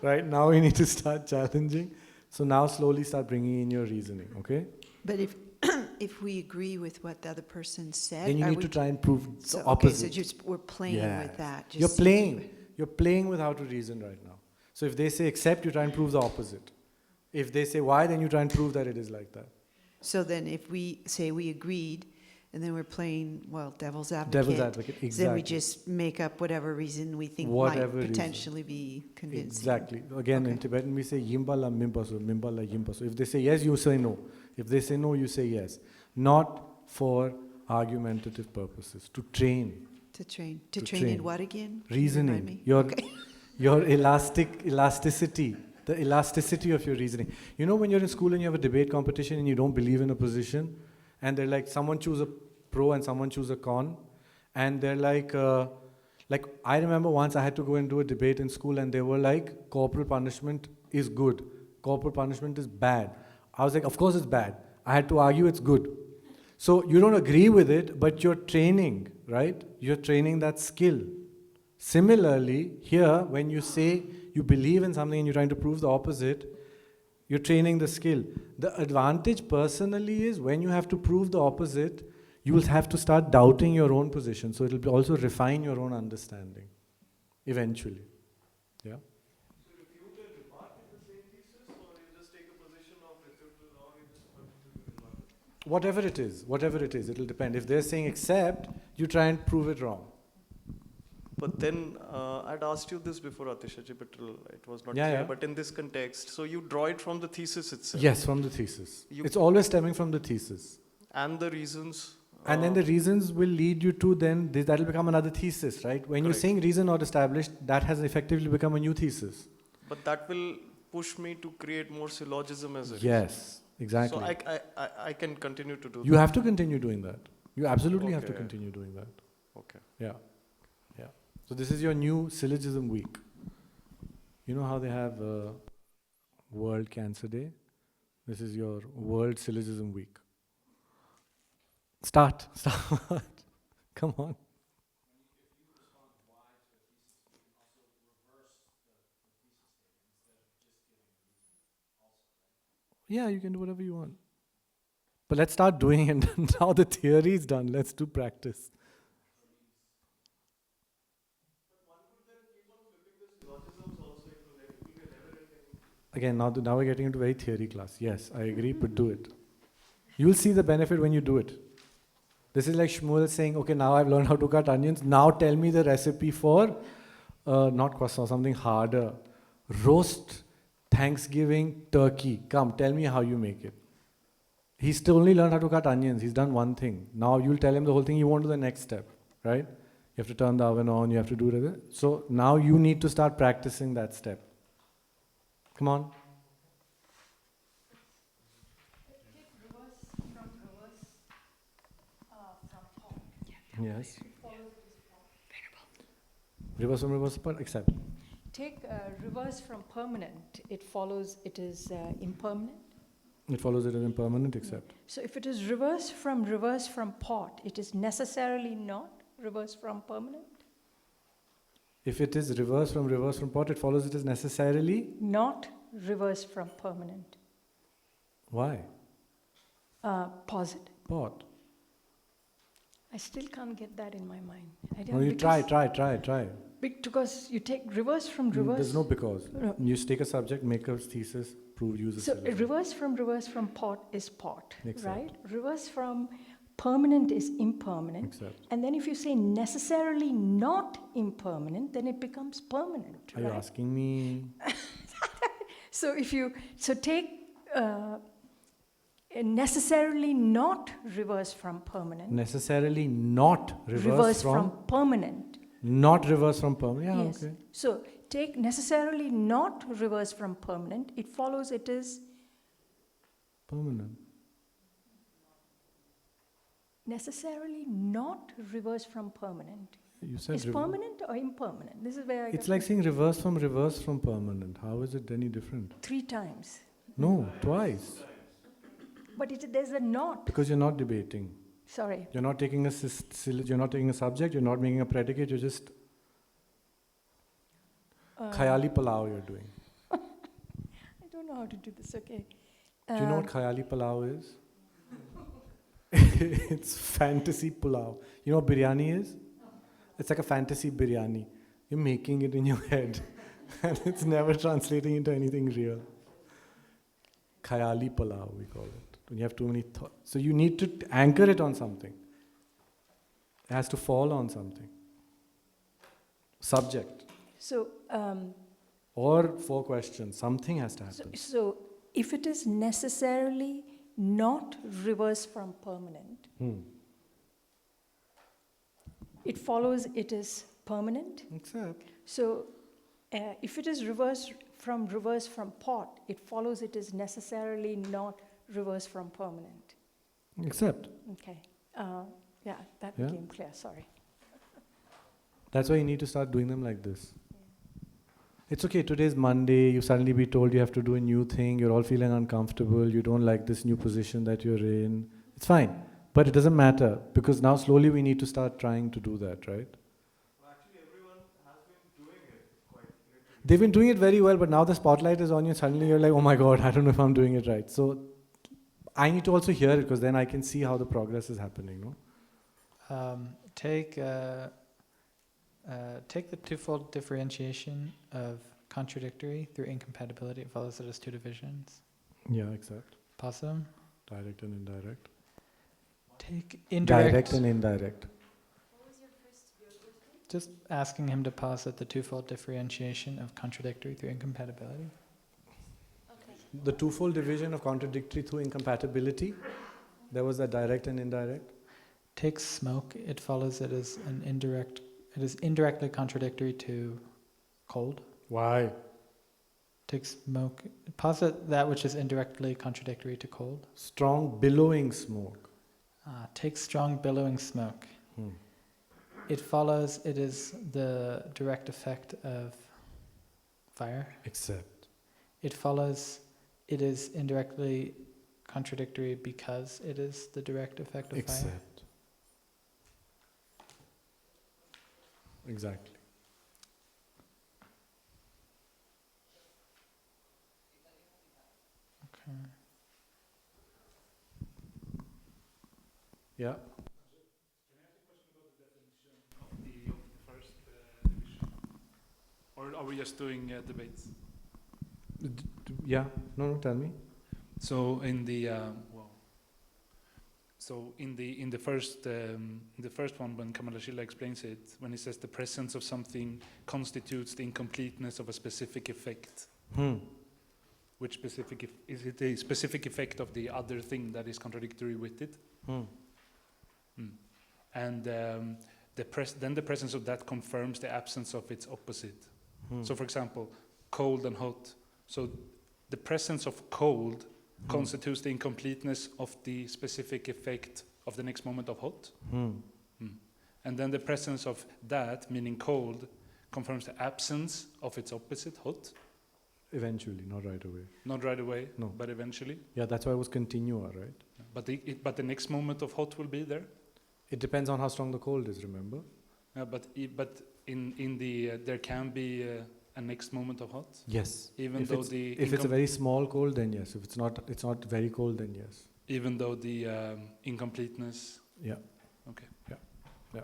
right? Now we need to start challenging. So now slowly start bringing in your reasoning, okay? But if if we agree with what the other person said, Then you are need we to try and prove so, the okay, opposite. so just we're playing Yes. with that. Just You're see- playing. You're playing with how to reason right now. So if they say accept, you try and prove the opposite. If they say why, then you try and prove that it is like that. So then if we say we agreed, and then we're playing, well, devil's advocate. Devil's advocate, Then we exactly. just make up whatever reason we think Whatever might reason. potentially be convincing. Exactly. Again, in Okay. Tibetan we say yimbala mimpaso, mimbala yimpaso. If they say yes, you say no. If they say no, you say yes. Not for argumentative purposes, to train. To train To in train. what again? Can you remind Reasoning. me? Your Okay. your elasticity, the elasticity of your reasoning. You know when you're in school and you have a debate competition and you don't believe in a position, and they're like, someone choose a pro and someone choose a con, and they're like I remember once I had to go and do a debate in school, and they were like, corporal punishment is good, corporal punishment is bad. I was like, of course it's bad. I had to argue it's good. So you don't agree with it, but you're training, right? You're training that skill. Similarly, here, when you say you believe in something and you're trying to prove the opposite, you're training the skill. The advantage personally is when you have to prove the opposite, you will have to start doubting your own position. So it'll also refine your own understanding eventually. Yeah? Whatever it is, it'll depend. If they're saying accept, you try and prove it wrong. But then I'd asked you this before, Atishaji, but it was not Yeah, clear. yeah. But in this context, so you draw it from the thesis itself. Yes, from the thesis. You- It's always stemming from the thesis. And the reasons. And then the reasons will lead you to that'll become another thesis, right? When you're Correct. saying reason not established, that has effectively become a new thesis. But that will push me to create more syllogism as it. Yes, exactly. So I can continue to do You have to continue doing that. You absolutely have to Okay. continue doing that. Okay. Yeah. Yeah. So this is your new syllogism week. You know how they have World Cancer Day? This is your World Syllogism Week. Start. Come on. Yeah, you can do whatever you want. But let's start doing it. Now the theory is done. Let's do practice. Again, now we're getting into very theory class. Yes, I agree, but do it. You'll see the benefit when you do it. This is like Shmuel saying, okay, now I've learned how to cut onions. Now tell me the recipe for, not croissant, something harder. Roast Thanksgiving turkey. Come, tell me how you make it. He's still only learned how to cut onions. He's done one thing. Now you'll tell him the whole thing. You won't do the next step, right? You have to turn the oven on. You have to do it. So now you need to start practicing that step. Come on. Yes. Reverse from reverse, but accept. Take reverse from permanent, it follows it is impermanent. It follows it as impermanent, accept. So if it is reverse from pot, it is necessarily not reverse from permanent. If it is reverse from pot, it follows it is necessarily. Not reverse from permanent. Why? Posit. Pot. I still can't get that in my mind. No, you try. Because you take reverse from reverse. There's no because. No. You just take a subject, make a thesis, prove, use a So solution. reverse from pot is pot, Except. right? Reverse from permanent is impermanent. Except. And then if you say necessarily not impermanent, then it becomes permanent, Are right? you asking me? So take necessarily not reverse from permanent. Necessarily not reverse from permanent. not reverse from permanent. Yeah, Yes. okay. So take necessarily not reverse from permanent. It follows it is Permanent. necessarily not reverse from permanent. You said Is permanent or impermanent? This is where I It's got like saying reverse from permanent. How is it any different? 3 times. No, twice. But there's a not. Because you're not debating. Sorry. You're not taking you're not taking a subject, you're not making a predicate, you're just khayali palau you're doing. I don't know how to do this, okay. Do you know what khayali palau is? It's fantasy pulao. You know what biryani is? It's like a fantasy biryani. You're making it in your head and it's never translating into anything real. Khayali pulao, we call it. When you have too many thoughts. So you need to anchor it on something. It has to fall on something. Subject. So, Or 4 questions. Something has to happen. so if it is necessarily not reverse from permanent, it follows it is permanent. Except. So if it is reverse from pot, it follows it is necessarily not reverse from permanent. Except. Okay. Yeah, that Yeah. became clear, sorry. That's why you need to start doing them like this. It's okay, today's Monday, you suddenly be told you have to do a new thing, you're all feeling uncomfortable, you don't like this new position that you're in. It's fine, but it doesn't matter, because now slowly we need to start trying to do that, right? Well, actually, everyone has been doing it quite literally. They've been doing it very well, but now the spotlight is on you, suddenly you're like, oh my God, I don't know if I'm doing it right. So I need to also hear it, because then I can see how the progress is happening, no? Take the twofold differentiation of contradictory through incompatibility. It follows it as 2 divisions. Yeah, except. Possum. Direct and indirect. Take indirect. Direct and indirect. Just asking him to posit the twofold differentiation of contradictory through incompatibility. The twofold division of contradictory through incompatibility, there was that direct and indirect. Take smoke. It follows it as an indirect. It is indirectly contradictory to cold. Why? Take smoke. Posit that which is indirectly contradictory to cold. Strong billowing smoke. Take strong billowing smoke. It follows it is the direct effect of fire. Except. It follows it is indirectly contradictory because it is the direct effect of fire. Except. Exactly. Okay. Yeah. The first division? Or are we just doing debates? Yeah. No, tell me. So in the so in the first one, when Kamalashila explains it, when he says the presence of something constitutes the incompleteness of a specific effect, which specific is it a specific effect of the other thing that is contradictory with it? And then the presence of that confirms the absence of its opposite. So, for example, cold and hot. So the presence of cold constitutes the incompleteness of the specific effect of the next moment of hot. And then the presence of that, meaning cold, confirms the absence of its opposite, hot. Eventually, not right away. Not right away, No. but eventually. Yeah, that's why it was continua, right? But the next moment of hot will be there. It depends on how strong the cold is, remember? But in the there can be a next moment of hot, Yes. even If though it's, the if it's a very small cold, then yes. If it's not very cold, then yes. even though the incompleteness. Yeah. Okay. Yeah. Yeah.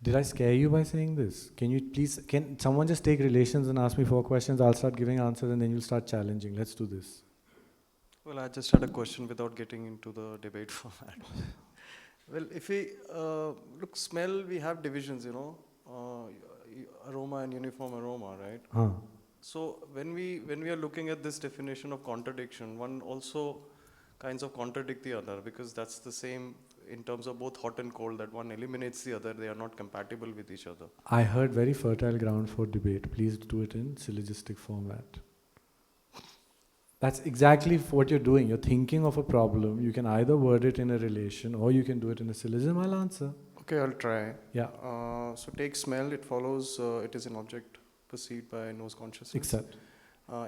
Did I scare you by saying this? Can someone just take relations and ask me 4 questions? I'll start giving answers and then you'll start challenging. Let's do this. Well, I just had a question without getting into the debate format. Well, if we look, smell, we have divisions, aroma and uniform aroma, right? Huh. So when we are looking at this definition of contradiction, one also kinds of contradict the other, because that's the same in terms of both hot and cold, that one eliminates the other, they are not compatible with each other. I heard very fertile ground for debate. Please do it in syllogistic format. That's exactly what you're doing. You're thinking of a problem. You can either word it in a relation or you can do it in a syllogism. I'll answer. Okay, I'll try. Yeah. So take smell, it follows it is an object perceived by nose consciousness. Except.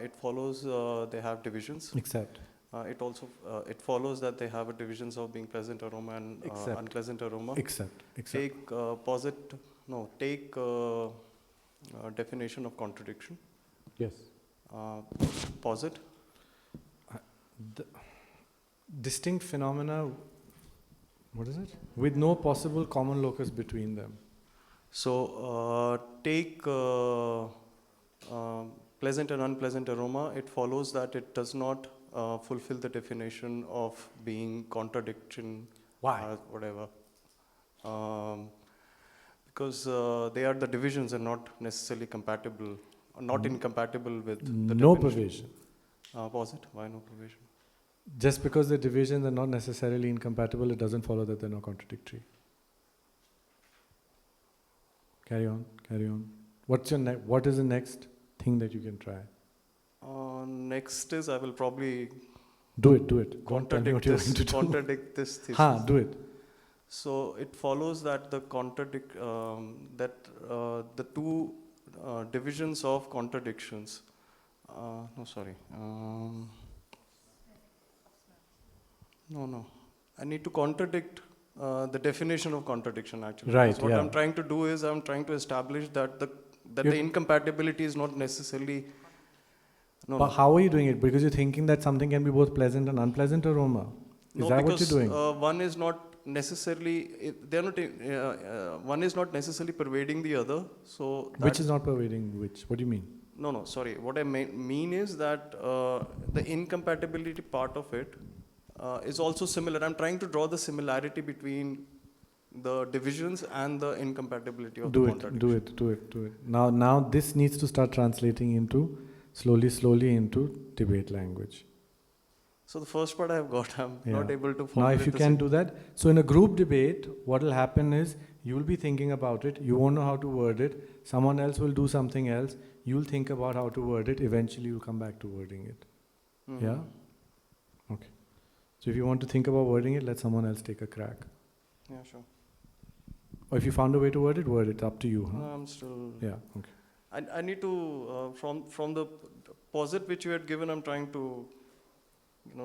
It follows they have divisions. Except. It also it follows that they have a divisions of being pleasant aroma and unpleasant aroma. Except. Take take definition of contradiction. Yes. Posit. Distinct phenomena, what is it? With no possible common locus between them. So take pleasant and unpleasant aroma, it follows that it does not fulfill the definition of being contradiction. Why? Whatever. Because they are the divisions and not necessarily compatible, not incompatible with the no definition. provision. Posit, why no provision? Just because the divisions are not necessarily incompatible, it doesn't follow that they're not contradictory. Carry on, carry on. What is the next thing that you can try? Next is I will probably Do it. Don't tell me what you're going to do. contradict this thesis. Do it. So it follows that the the two divisions of contradictions. No. I need to contradict the definition of contradiction actually. Right. Because what I'm trying to do is I'm trying to establish that the incompatibility is not necessarily. But how are you doing it? Because you're thinking that something can be both pleasant and unpleasant aroma. Is that what you're doing? One is not necessarily one is not necessarily pervading the other. So Which is not pervading which? What do you mean? No, sorry. What I mean is that the incompatibility part of it is also similar. I'm trying to draw the similarity between the divisions and the incompatibility of the contradiction. Do it. Now this needs to start translating into slowly into debate language. So the first part I have got, I'm not able to follow. Now if you can do that, so in a group debate, what will happen is you will be thinking about it, you won't know how to word it, someone else will do something else, you'll think about how to word it, eventually you'll come back to wording it. Mm-hmm. Yeah? Okay. So if you want to think about wording it, let someone else take a crack. Yeah, sure. Or if you found a way to word it, up to you. Huh? No, I'm still. Yeah, okay. I need to, from the posit which you had given, I'm trying to,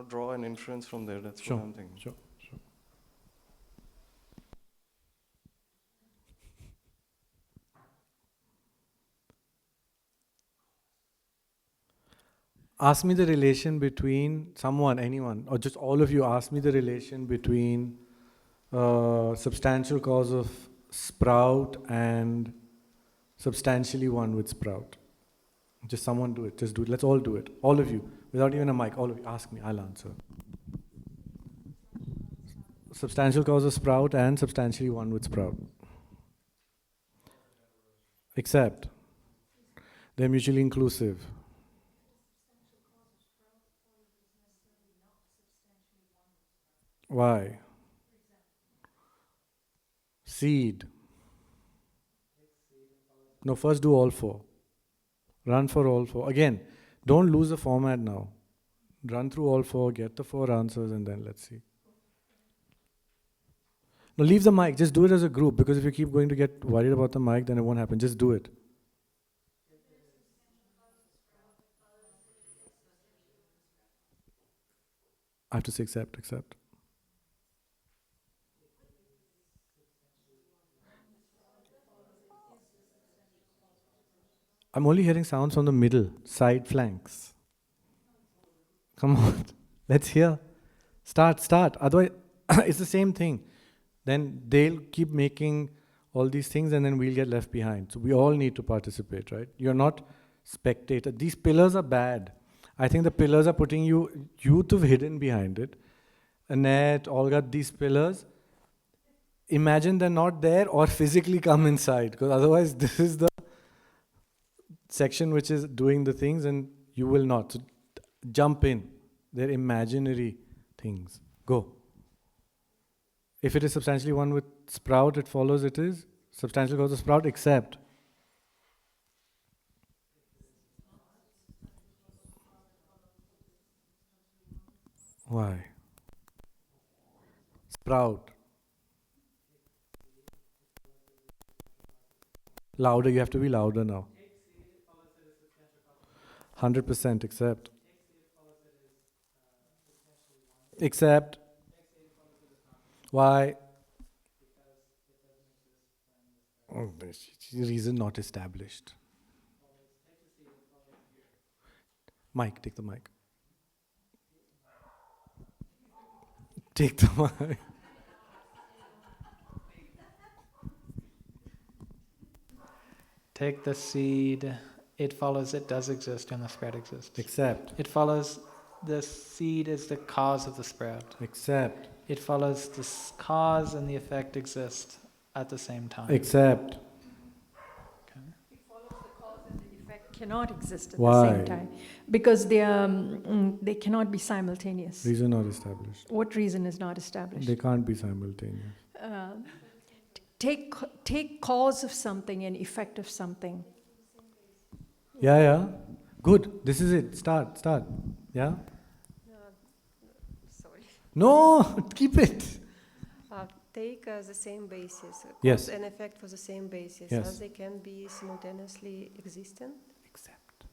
draw an inference from there. That's what I'm thinking. Sure. Ask me the relation between anyone, or just all of you, ask me the relation between substantial cause of sprout and substantially one with sprout. Just someone do it. Just do it. Let's all do it. All of you. Without even a mic. All of you. Ask me. I'll answer. Substantial cause of sprout and substantially one with sprout. Except they're mutually inclusive. Why? Seed. No, first do all 4. Run for all 4. Again, don't lose the format now. Run through all 4, get the 4 answers, and then let's see. No, leave the mic. Just do it as a group, because if you keep going to get worried about the mic, then it won't happen. Just do it. I have to say accept. I'm only hearing sounds from the middle, side flanks. Come on, let's hear. Start. Otherwise, it's the same thing. Then they'll keep making all these things and then we'll get left behind. So we all need to participate, right? You're not spectator. These pillars are bad. I think the pillars are putting youth have hidden behind it. Annette, Olga, these pillars, imagine they're not there or physically come inside, because otherwise this is the section which is doing the things and you will not. So jump in. They're imaginary things. Go. If it is substantially one with sprout, it follows it is substantial cause of sprout, except. Why? Sprout. Louder, you have to be louder now. 100% except. Except. Why? Oh, reason not established. Mic, take the mic. Take the mic. Take the seed, it follows it does exist and the sprout exists. Except. It follows the seed is the cause of the sprout. Except. It follows the cause and the effect exist at the same time. Except. It follows the cause and the effect cannot exist at Why? the same time. Because they cannot be simultaneous. Reason not established. What reason is not established? They can't be simultaneous. Take cause of something and effect of something. Yeah. Good. This is it. Start. Yeah? Sorry. No, keep it. Take the same basis, Yes. cause and effect for the same basis, Yes. as they can be simultaneously existent. Except.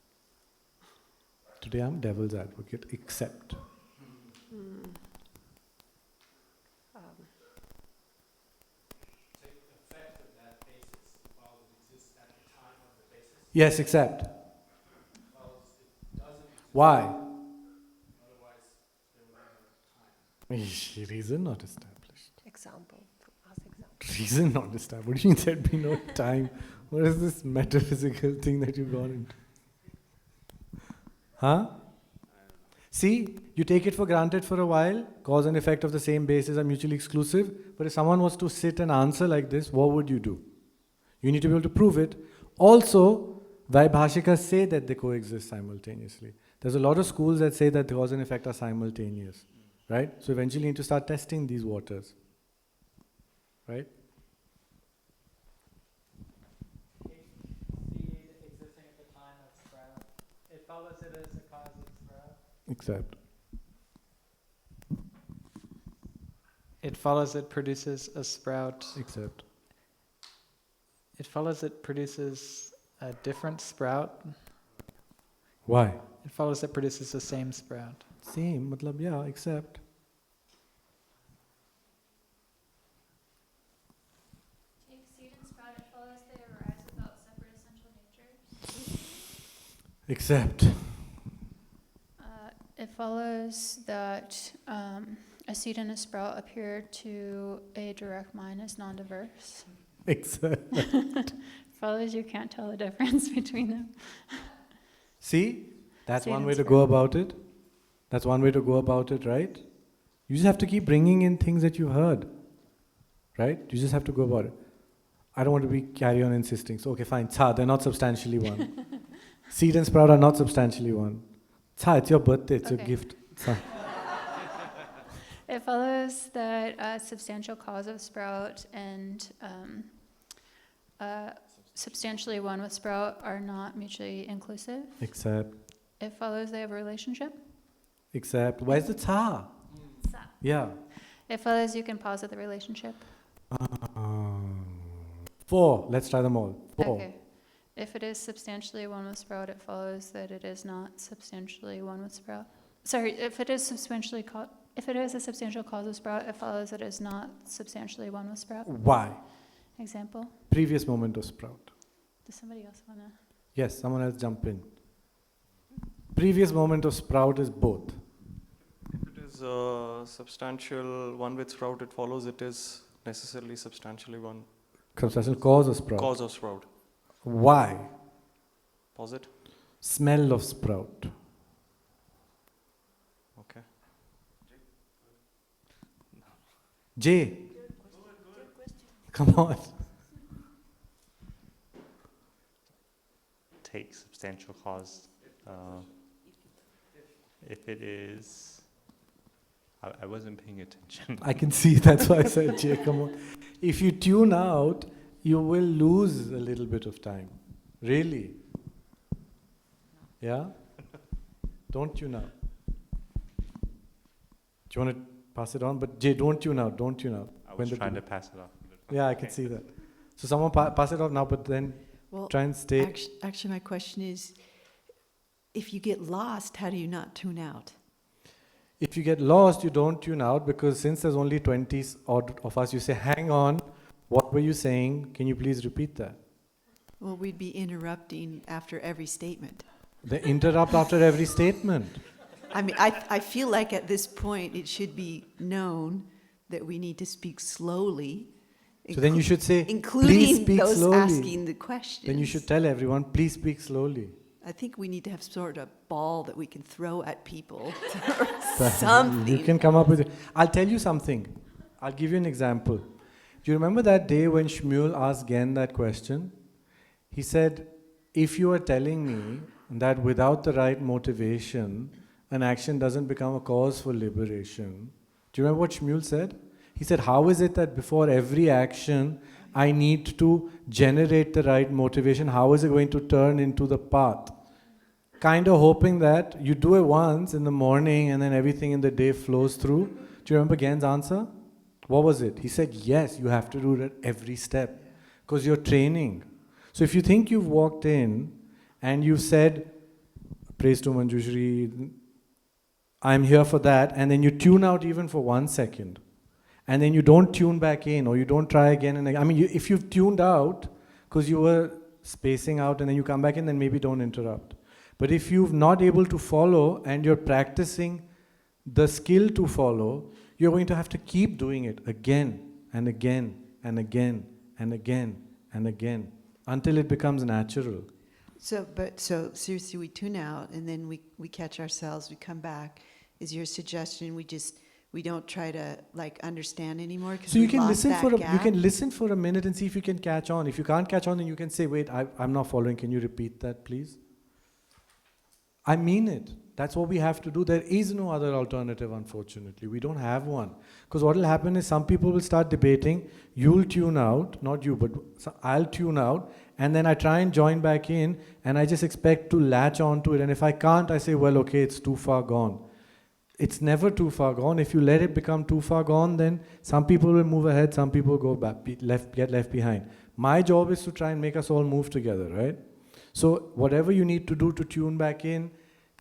Today I'm devil's advocate. Except. Yes, except. Why? Reason not established. Example, Reason not established. What do you mean there'd be no time? What is this metaphysical thing that you've gone into? Huh? See, you take it for granted for a while, cause and effect of the same basis are mutually exclusive, but if someone was to sit and answer like this, what would you do? You need to be able to prove it. Also, Vaibhashikas say that they coexist simultaneously. There's a lot of schools that say that the cause and effect are simultaneous, right? So eventually you need to start testing these waters, right? Seed existing at the time of sprout. It follows it as the cause of sprout. Except. It follows it produces a sprout. Except. It follows it produces a different sprout. Why? It follows it produces the same sprout. Same, matlab, yeah, except. Take seed and sprout, it follows they arise without separate essential natures. Except. It follows that a seed and a sprout appear to a direct mind as non-diverse. Except. Follows you can't tell the difference between them. See? That's Seed one and way to sprout. go about it. That's one way to go about it, right? You just have to keep bringing in things that you heard, right? You just have to go about it. I don't want to carry on insisting. So, okay, fine. Cha, they're not substantially one. Seed and sprout are not substantially one. Cha, it's your birthday. It's your Okay. gift. Cha. It follows that a substantial cause of sprout and substantially one with sprout are not mutually inclusive. Except. It follows they have a relationship. Except. Where's the cha? Yeah. It follows you can posit the relationship. 4. Let's try them all. 4. Okay. If it is substantially one with sprout, it follows that it is not substantially one with sprout. Sorry, if it is if it is a substantial cause of sprout, it follows that it is not substantially one with sprout. Why? Example. Previous moment of sprout. Does somebody else wanna? Yes, someone else jump in. Previous moment of sprout is both. If it is substantial one with sprout, it follows it is necessarily substantially one Substantial cause of sprout. cause of sprout. Why? Pause it. Smell of sprout. Okay. Jay. Come on. Take substantial cause. If it is, I wasn't paying attention. I can see, that's why I said, Jay, come on. If you tune out, you will lose a little bit of time. Really. Yeah? Don't tune out. Do you want to pass it on? But Jay, don't tune out, don't tune out. I was trying to pass it off. Yeah, I can see that. So someone pass it off now, but then Well, try and stay. actually, my question is, if you get lost, how do you not tune out? If you get lost, you don't tune out, because since there's only 20 odd of us, you say, hang on, what were you saying? Can you please repeat that? Well, we'd be interrupting after every statement. They interrupt after every statement. I mean, I feel like at this point, it should be known that we need to speak slowly. So then you should say, please including speak those slowly. asking the questions. Then you should tell everyone, please speak slowly. I think we need to have sort of a ball that we can throw at people or You something. can come up with it. I'll tell you something. I'll give you an example. Do you remember that day when Shmuel asked Gen that question? He said, if you are telling me that without the right motivation, an action doesn't become a cause for liberation. Do you remember what Shmuel said? He said, how is it that before every action, I need to generate the right motivation? How is it going to turn into the path? Kind of hoping that you do it once in the morning and then everything in the day flows through. Do you remember Gen's answer? What was it? He said, yes, you have to do it at every step because you're training. So if you think you've walked in and you've said, praise to Manjushri, I'm here for that, and then you tune out even for 1 second, and then you don't tune back in, or you don't try again and again. I mean, if you've tuned out because you were spacing out and then you come back in, then maybe don't interrupt. But if you've not able to follow and you're practicing the skill to follow, you're going to have to keep doing it again and again and again and again and again until it becomes natural. So seriously, we tune out and then we catch ourselves, we come back. Is your suggestion we don't try to like understand anymore? So you can listen for a minute and see if you can catch on. If you can't catch on, then you can say, wait, I'm not following. Can you repeat that, please? I mean it. That's what we have to do. There is no other alternative, unfortunately. We don't have one. Because what will happen is some people will start debating. You'll tune out, not you, but I'll tune out. And then I try and join back in, and I just expect to latch onto it. And if I can't, I say, well, okay, it's too far gone. It's never too far gone. If you let it become too far gone, then some people will move ahead, some people go back, get left behind. My job is to try and make us all move together, right? So whatever you need to do to tune back in,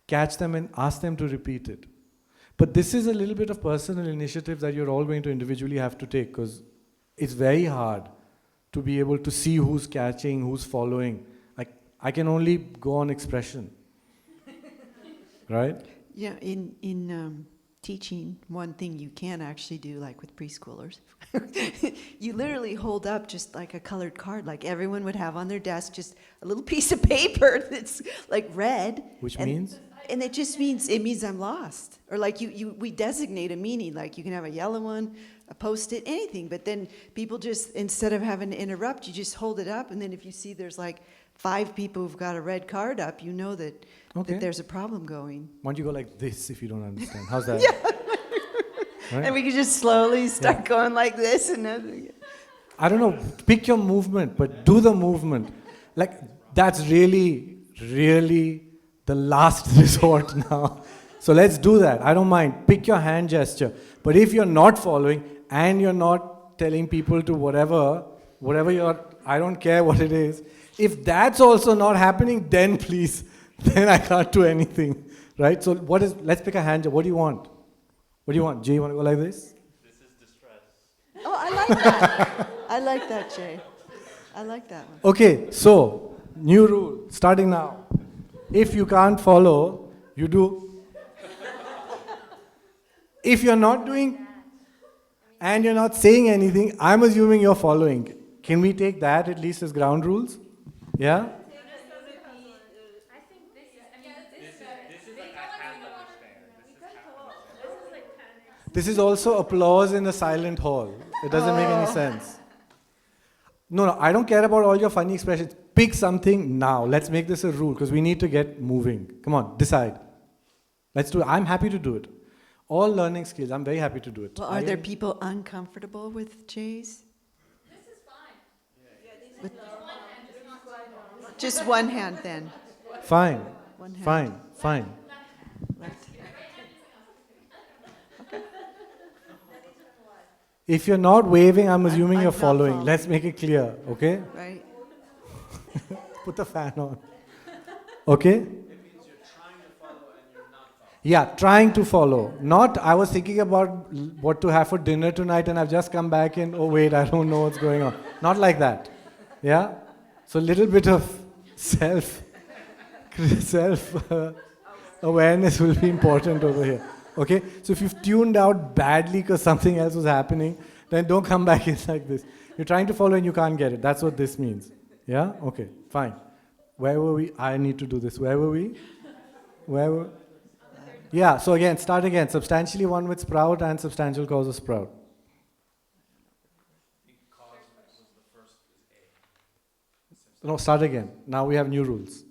catch them and ask them to repeat it. But this is a little bit of personal initiative that you're all going to individually have to take, because it's very hard to be able to see who's catching, who's following. I can only go on expression, right? Yeah, in teaching, one thing you can actually do, like with preschoolers, you literally hold up just like a colored card, like everyone would have on their desk, just a little piece of paper that's like red. Which means? And it just means, I'm lost. Or like we designate a meaning, like you can have a yellow one, a Post-it, anything, but then people just, instead of having to interrupt, you just hold it up, and then if you see there's like 5 people who've got a red card up, you know that there's a problem going. Why don't you go like this if you don't understand? How's that? Right? And we can just slowly start going like this and then. I don't know, pick your movement, but do the movement. Like, that's really, really the last resort now. So let's do that. I don't mind. Pick your hand gesture. But if you're not following and you're not telling people to whatever I don't care what it is, if that's also not happening, then please, then I can't do anything, right? So let's pick a hand gesture. What do you want? What do you want? Jay, you want to go like this? This is distress. Oh, I like that. I like that, Jay. I like that one. Okay, so New rule, starting now. If you can't follow, you do. If you're not doing and you're not saying anything, I'm assuming you're following. Can we take that at least as ground rules? Yeah? This is also applause in a silent hall. It doesn't make any sense. No, I don't care about all your funny expressions. Pick something now. Let's make this a rule because we need to get moving. Come on, decide. Let's do it. I'm happy to do it. All learning skills, I'm very happy to do it. Well, are there people uncomfortable with J's? This is fine. With just one hand then. Fine, One hand. fine, fine. Left. If you're not waving, I'm assuming I'm you're not following. following. Let's make it clear, okay? Right? Put the fan on. Okay? Yeah, trying to follow. Not, I was thinking about what to have for dinner tonight and I've just come back and, oh wait, I don't know what's going on. Not like that. Yeah? So a little bit of self awareness will be important over here. Okay? So if you've tuned out badly because something else was happening, then don't come back in like this. You're trying to follow and you can't get it. That's what this means. Yeah? Okay, fine. Where were we? I need to do this. Where were we? Where were? Yeah, so again, start again. Substantially one with sprout and substantial cause of sprout. No, start again. Now we have new rules.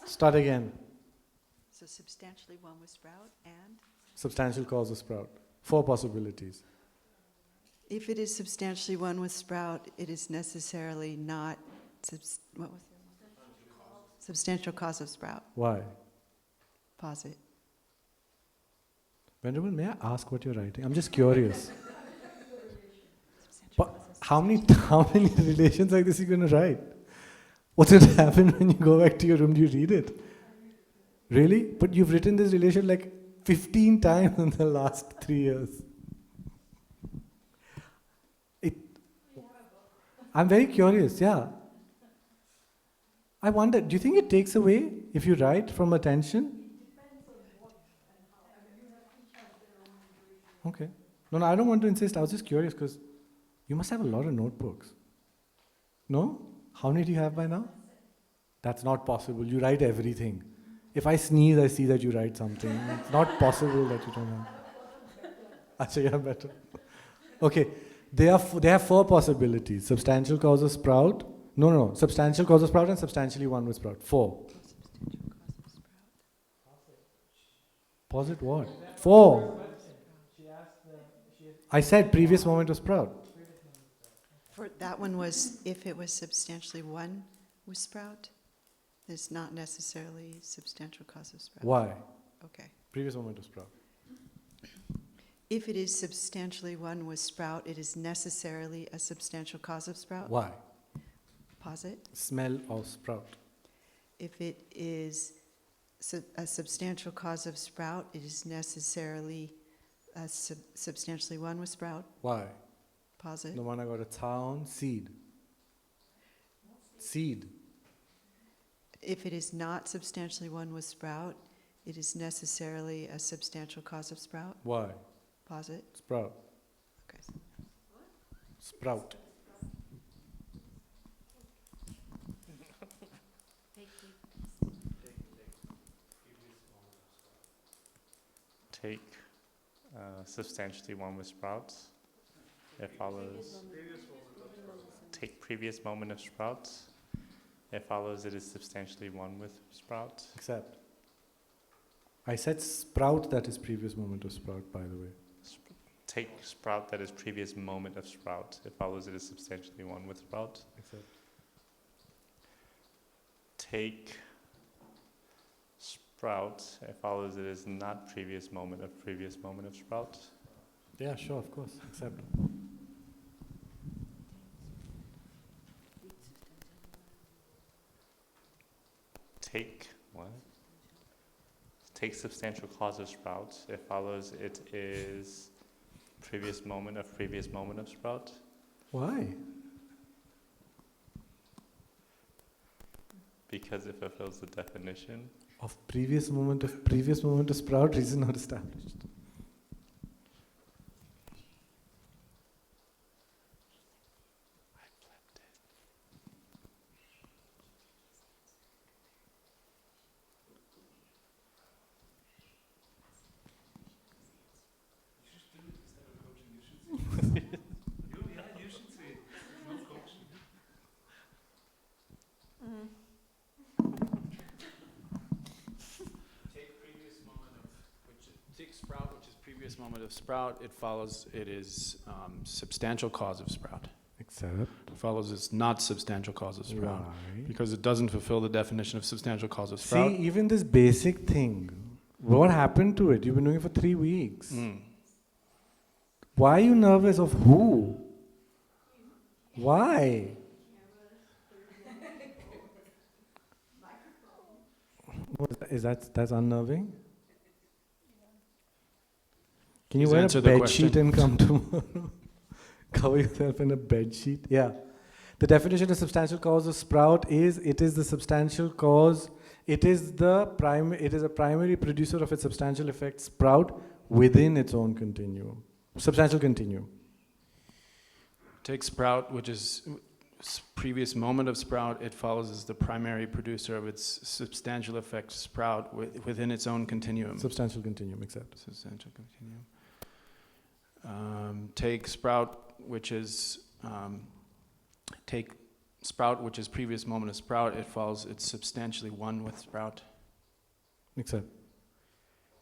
Start again. So substantially one with sprout and? Substantial cause of sprout. 4 possibilities. If it is substantially one with sprout, it is necessarily not what was it? Substantial cause of sprout. Why? Pause it. Venerable, may I ask what you're writing? I'm just curious. But how many relations like this are you going to write? What's going to happen when you go back to your room? Do you read it? Really? But you've written this relation like 15 times in the last 3 years. I'm very curious, yeah. I wonder, do you think it takes away if you write from attention? Okay. No, I don't want to insist. I was just curious because you must have a lot of notebooks. No? How many do you have by now? That's not possible. You write everything. If I sneeze, I see that you write something. It's not possible that you don't have. Actually, yeah, better. Okay. They have 4 possibilities. Substantial cause of sprout. No. Substantial cause of sprout and substantially one with sprout. 4. Posit what? 4. I said previous moment of sprout. For that one was if it was substantially one with sprout, it's not necessarily substantial cause of sprout. Why? Okay. Previous moment of sprout. If it is substantially one with sprout, it is necessarily a substantial cause of sprout. Why? Pause it. Smell of sprout. If it is a substantial cause of sprout, it is necessarily a substantially one with sprout. Why? Pause it. The one I got a town, seed. Seed. If it is not substantially one with sprout, it is necessarily a substantial cause of sprout. Why? Pause it. Sprout. Okay. Sprout. Take substantially one with sprouts. It follows. Take previous moment of sprouts. It follows it is substantially one with sprouts. Except. I said sprout, that is previous moment of sprout, by the way. Take sprout that is previous moment of sprout. It follows it is substantially one with sprout. Except. Take sprout. It follows it is not previous moment of sprout. Yeah, sure, of course. Except. Take what? Take substantial cause of sprout. It follows it is previous moment of sprout. Why? because it fulfills the definition. Of previous moment of sprout, reason not established. Take sprout, which is previous moment of sprout, it follows it is substantial cause of sprout. Except? It follows it's not substantial cause of sprout. Why? Because it doesn't fulfill the definition of substantial cause of sprout. See, even this basic thing, what happened to it? You've been doing it for 3 weeks. Why are you nervous of who? Why? That's unnerving? Can you Please wear a answer the bed sheet question. and come tomorrow? Cover yourself in a bed sheet? Yeah. The definition of substantial cause of sprout is it is the substantial cause, it is a primary producer of its substantial effect sprout within its own continuum. Substantial continuum. Take sprout, which is previous moment of sprout, it follows as the primary producer of its substantial effect sprout within its own continuum. Substantial continuum, except. Substantial continuum. Take sprout, which is previous moment of sprout, it follows it's substantially one with sprout. Except.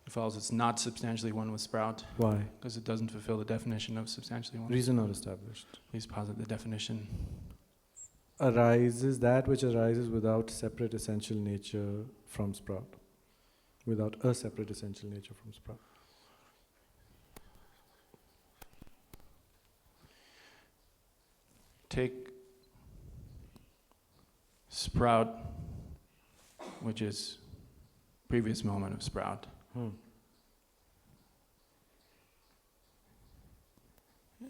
It follows it's not substantially one with sprout. Why? Because it doesn't fulfill the definition of substantially one. Reason not established. Please posit the definition. Arises that which arises without separate essential nature from sprout. Without a separate essential nature from sprout. Take sprout, which is previous moment of sprout.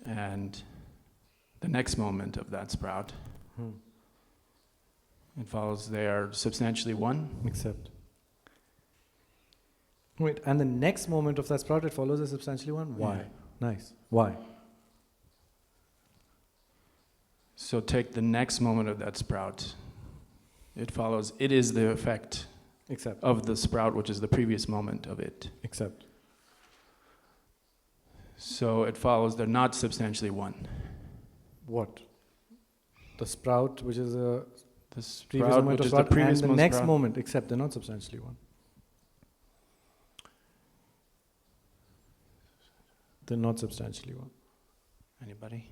And the next moment of that sprout, it follows they are substantially one. Except. Wait, and the next moment of that sprout, it follows as substantially one? Why? Yeah. Nice. Why? So take the next moment of that sprout. It follows, it is the effect Except. of the sprout, which is the previous moment of it. Except. So it follows they're not substantially one. What? The sprout, which is a The previous sprout, moment which of is the sprout, previous and the moment next sprout. moment, except they're not substantially one. They're not substantially one. Anybody?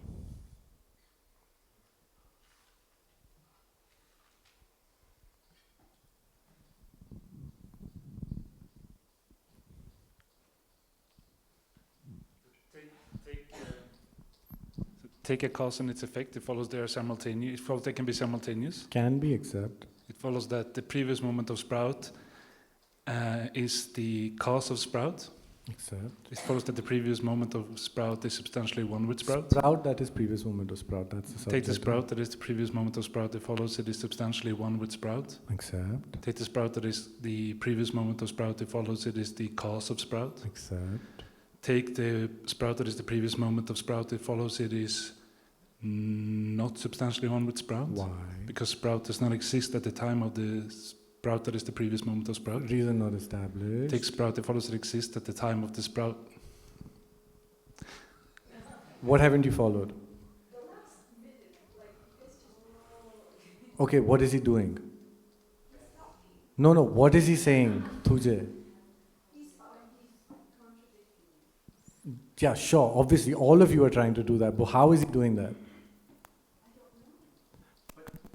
Take a cause and its effect, it follows they are simultaneous. It follows they can be simultaneous. Can be, except. It follows that the previous moment of sprout is the cause of sprout. Except. It follows that the previous moment of sprout is substantially one with sprout. Sprout, that is previous moment of sprout. That's the subject. Take the sprout that is the previous moment of sprout, it follows it is substantially one with sprout. Except. Take the sprout that is the previous moment of sprout, it follows it is the cause of sprout. Except. Take the sprout that is the previous moment of sprout, it follows it is not substantially one with sprout. Why? Because sprout does not exist at the time of the sprout that is the previous moment of sprout. Reason not established. Take sprout, it follows it exists at the time of the sprout. What haven't you followed? Okay, what is he doing? No, what is he saying, Tuje? Yeah, sure, obviously, all of you are trying to do that, but how is he doing that?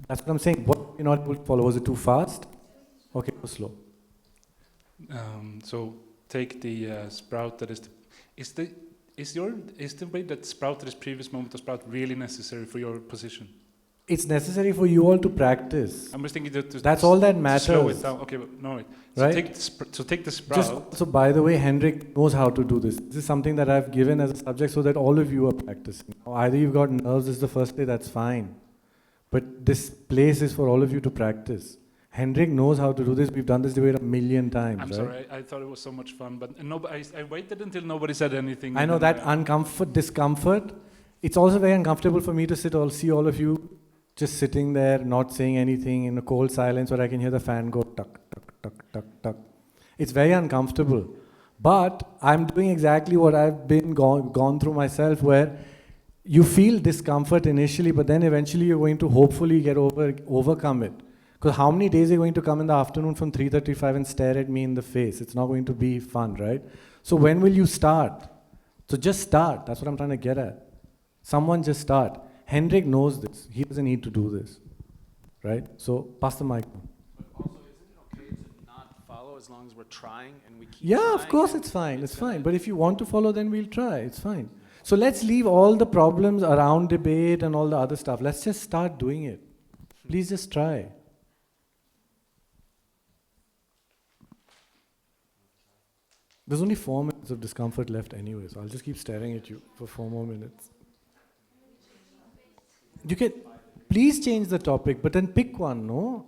That's what I'm saying. What you're not able to follow? Was it too fast? Okay, go slow. So take the sprout that is the is the way that sprout that is previous moment of sprout really necessary for your position? It's necessary for you all to practice. I'm just thinking that That's all that to slow matters. it down. Okay, but no, wait. So Right? take the sprout. So by the way, Henrik knows how to do this. This is something that I've given as a subject so that all of you are practicing. Now, either you've got nerves, this is the first day, that's fine. But this place is for all of you to practice. Hendrik knows how to do this. We've done this debate a million times, I'm right? sorry, I thought it was so much fun, but I waited until nobody said anything. I and know then that discomfort. It's also very uncomfortable for me to see all of you just sitting there, not saying anything in a cold silence, where I can hear the fan go tuck, tuck, tuck, tuck, tuck. It's very uncomfortable. But I'm doing exactly what I've been gone through myself, where you feel discomfort initially, but then eventually you're going to hopefully overcome it. Because how many days are you going to come in the afternoon from 3:35 and stare at me in the face? It's not going to be fun, right? So when will you start? So just start. That's what I'm trying to get at. Someone just start. Hendrik knows this. He doesn't need to do this, right? So pass the mic. But also, isn't it okay to not follow as long as we're trying and we keep Yeah, of trying course and it's fine. It's fine. But if you want to follow, then we'll try. It's fine. So let's leave all the problems around debate and all the other stuff. Let's just start doing it. Please just try. There's only 4 minutes of discomfort left anyway, so I'll just keep staring at you for 4 more minutes. You can, please change the topic, but then pick one, no?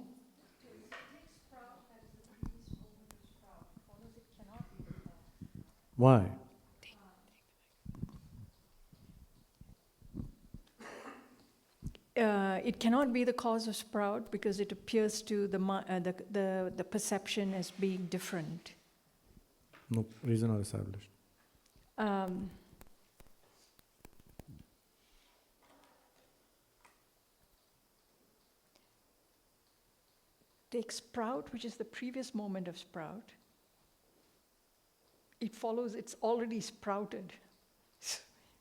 Why? It cannot be the cause of sprout because it appears to the perception as being different. No, reason not established. Take sprout, which is the previous moment of sprout. It follows it's already sprouted.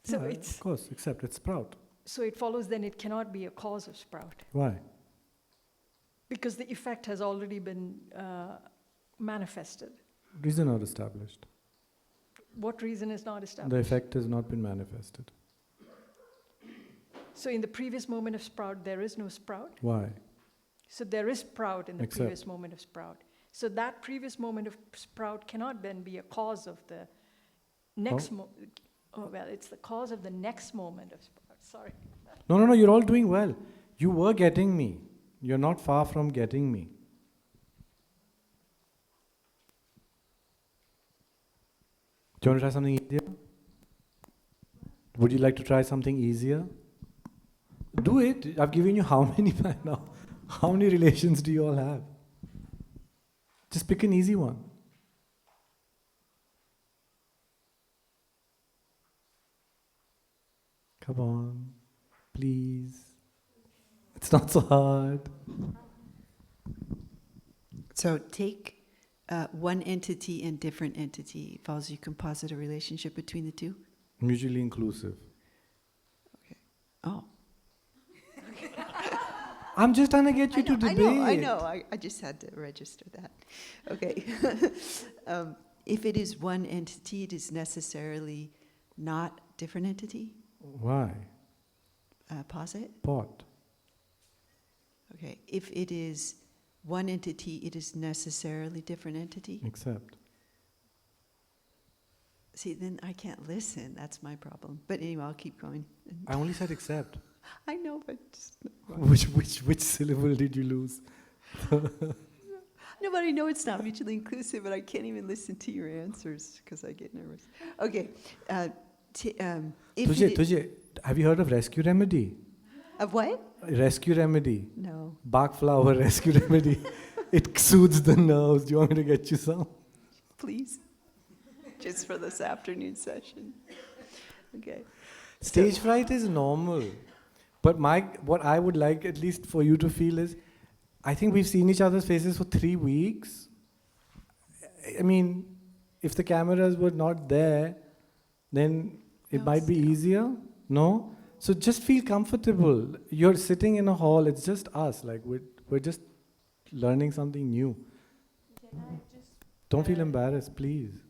So Yeah, it's of course, except it's sprout. so it follows then it cannot be a cause of sprout Why? because the effect has already been manifested. Reason not established. What reason is not established? The effect has not been manifested. So in the previous moment of sprout, there is no sprout. Why? So there is sprout in the Except- previous moment of sprout. So that previous moment of sprout cannot then be a cause of the next oh, well, it's the cause of the next moment of sprout. Sorry. No, you're all doing well. You were getting me. You're not far from getting me. Do you want to try something easier? Would you like to try something easier? Do it. I've given you how many by now? How many relations do you all have? Just pick an easy one. Come on, please. It's not so hard. So take one entity and different entity. Follows you can posit a relationship between the two? Mutually inclusive. Oh. I'm just trying to get you to debate. I know. I just had to register that. Okay. If it is one entity, it is necessarily not different entity? Why? Posit? Pot. Okay. If it is one entity, it is necessarily different entity? Except. See, then I can't listen. That's my problem. But anyway, I'll keep going. I only said except. I know, but just Which syllable did you lose? No, but I know it's not mutually inclusive, but I can't even listen to your answers because I get nervous. Okay. Tujhe, have you heard of rescue remedy? Of what? Rescue remedy. No. Bach flower rescue remedy. It soothes the nerves. Do you want me to get you some? Please. Just for this afternoon session. Okay. Stage fright is normal. But what I would like at least for you to feel is, I think we've seen each other's faces for 3 weeks. I mean, if the cameras were not there, then it might be easier. No? So just feel comfortable. You're sitting in a hall, it's just us. Like we're just learning something new. Don't feel embarrassed, please.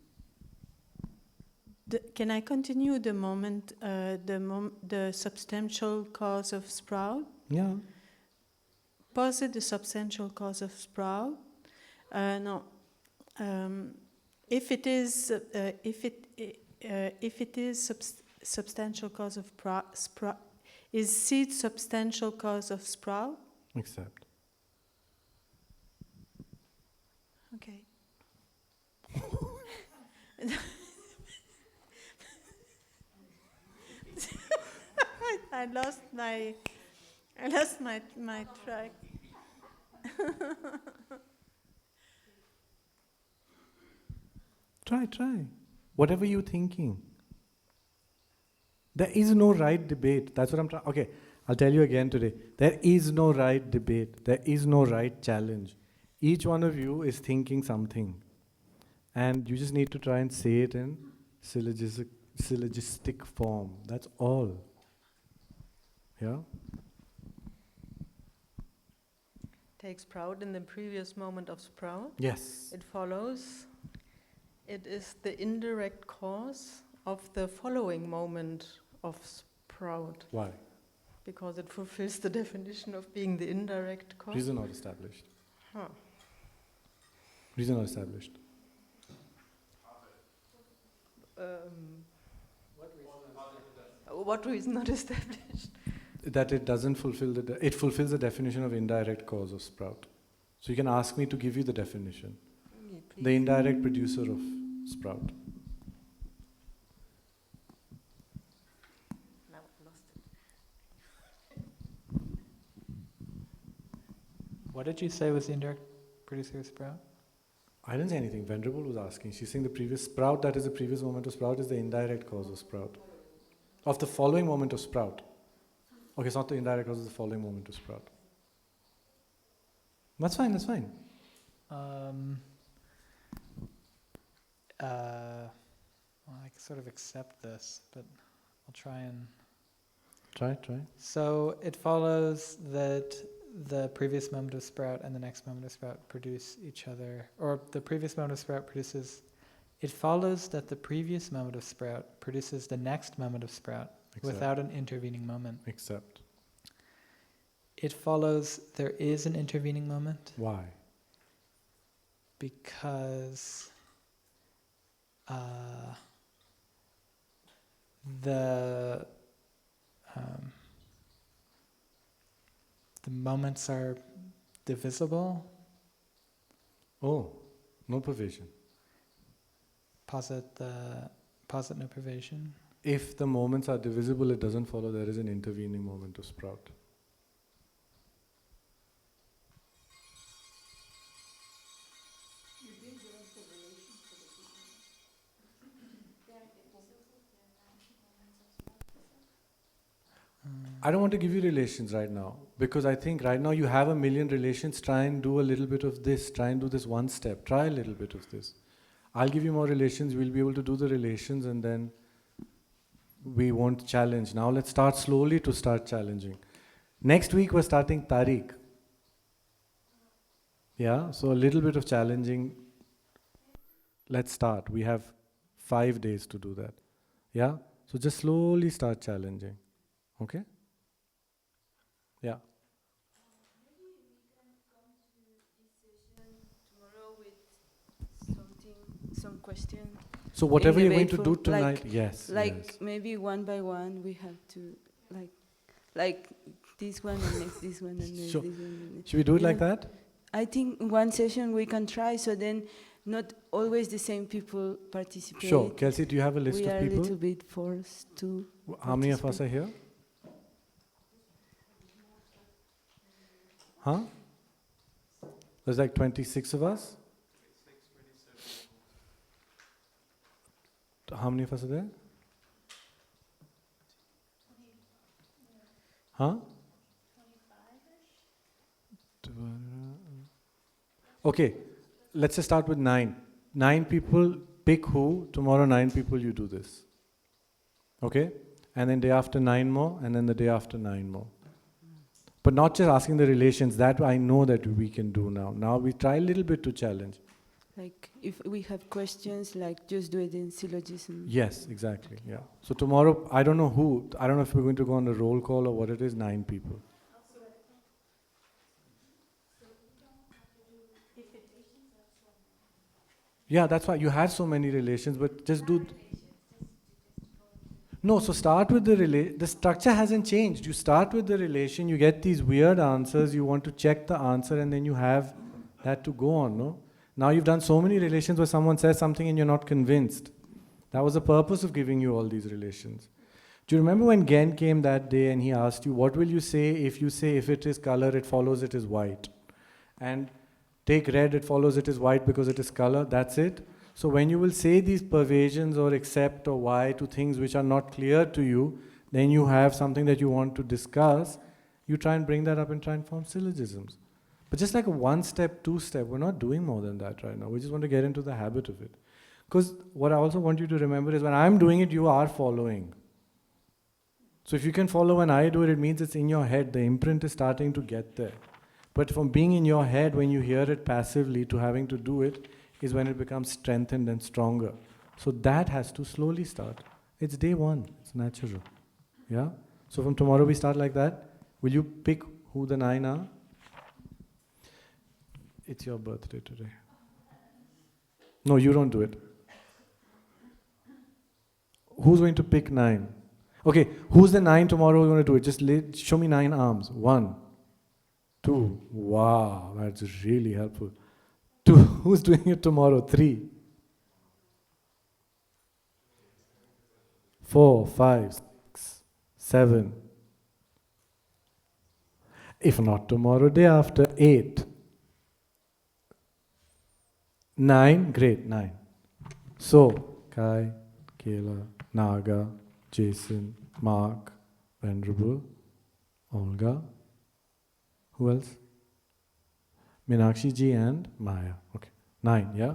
Can I continue the moment, the substantial cause of sprout? Yeah. Posit the substantial cause of sprout. No. If it is, substantial cause of sprout, is seed substantial cause of sprout? Except. lost my track. Try. Whatever you're thinking. There is no right debate. That's what I'm trying. Okay, I'll tell you again today. There is no right debate. There is no right challenge. Each one of you is thinking something. And you just need to try and say it in syllogistic form. That's all. Yeah? Take sprout in the previous moment of sprout. Yes. It follows. It is the indirect cause of the following moment of sprout. Why? Because it fulfills the definition of being the indirect cause. Reason not established. Huh. Reason not established. What reason not established? That it doesn't fulfill it fulfills the definition of indirect cause of sprout. So you can ask me to give you the definition. The indirect producer of sprout. Now I've lost it. What did you say was the indirect producer of sprout? I didn't say anything. Venerable was asking. She's saying the previous sprout, that is the previous moment of sprout, is the indirect cause of sprout. Of the following moment of sprout. Okay, it's not the indirect cause, it's the following moment of sprout. That's fine, that's fine. Well, I can sort of accept this, but I'll try and... Try. So it follows that the previous moment of sprout and the next moment of sprout produce each other, or the previous moment of sprout produces... It follows that the previous moment of sprout produces the next moment of sprout without an intervening moment. Except. It follows there is an intervening moment. Why? Because the moments are divisible. Oh, no provision. Posit no provision. If the moments are divisible, it doesn't follow there is an intervening moment of sprout. I don't want to give you relations right now, because I think right now you have a million relations. Try and do a little bit of this. Try and do this one step. Try a little bit of this. I'll give you more relations. We'll be able to do the relations, and then we won't challenge. Now let's start slowly to start challenging. Next week we're starting Tariq. Yeah, so a little bit of challenging. Let's start. We have 5 days to do that. Yeah, so just slowly start challenging. Okay? Yeah. Maybe we can come to this session tomorrow with some question. So whatever you're going to do tonight, yes. Like maybe one by one we have to like this one and next this one and next Sure. this one. And next. Should we do it like that? I think one session we can try, so then not always the same people participate. Sure. Kelsey, do you have a list we of are people? a little bit forced to. How many of us are here? Huh? There's like 26 of us? How many of us are there? Huh? Okay, let's just start with 9. 9 people, pick who, tomorrow 9 people you do this. Okay? And then day after 9 more, and then the day after 9 more. But not just asking the relations, that I know that we can do now. Now we try a little bit to challenge. Like if we have questions, like just do it in syllogism. Yes, exactly, yeah. So tomorrow, I don't know who, I don't know if we're going to go on a roll call or what it is, 9 people. Yeah, that's why you have so many relations, but just do... No, so start with the structure hasn't changed. You start with the relation, you get these weird answers, you want to check the answer, and then you have that to go on, no? Now you've done so many relations where someone says something and you're not convinced. That was the purpose of giving you all these relations. Do you remember when Gen came that day and he asked you, what will you say if it is color, it follows it is white? And take red, it follows it is white because it is color, that's it? So when you will say these pervasions or accept or why to things which are not clear to you, then you have something that you want to discuss, you try and bring that up and try and form syllogisms. But just like a one-step, two-step, we're not doing more than that right now. We just want to get into the habit of it. Because what I also want you to remember is when I'm doing it, you are following. So if you can follow when I do it, it means it's in your head. The imprint is starting to get there. But from being in your head, when you hear it passively, to having to do it, is when it becomes strengthened and stronger. So that has to slowly start. It's day one. It's natural. Yeah? So from tomorrow we start like that. Will you pick who the 9 are? It's your birthday today. No, you don't do it. Who's going to pick 9? Okay, who's the 9 tomorrow we're going to do it? Just show me 9 arms. 1, 2. Wow, that's really helpful. 2. Who's doing it tomorrow? 3. 4, 5, 6, 7. If not tomorrow, day after, 8. 9, great, 9. So, Kai, Kayla, Naga, Jason, Mark, Venerable, Olga. Who else? Meenakshi ji and Maya. Okay, 9, yeah?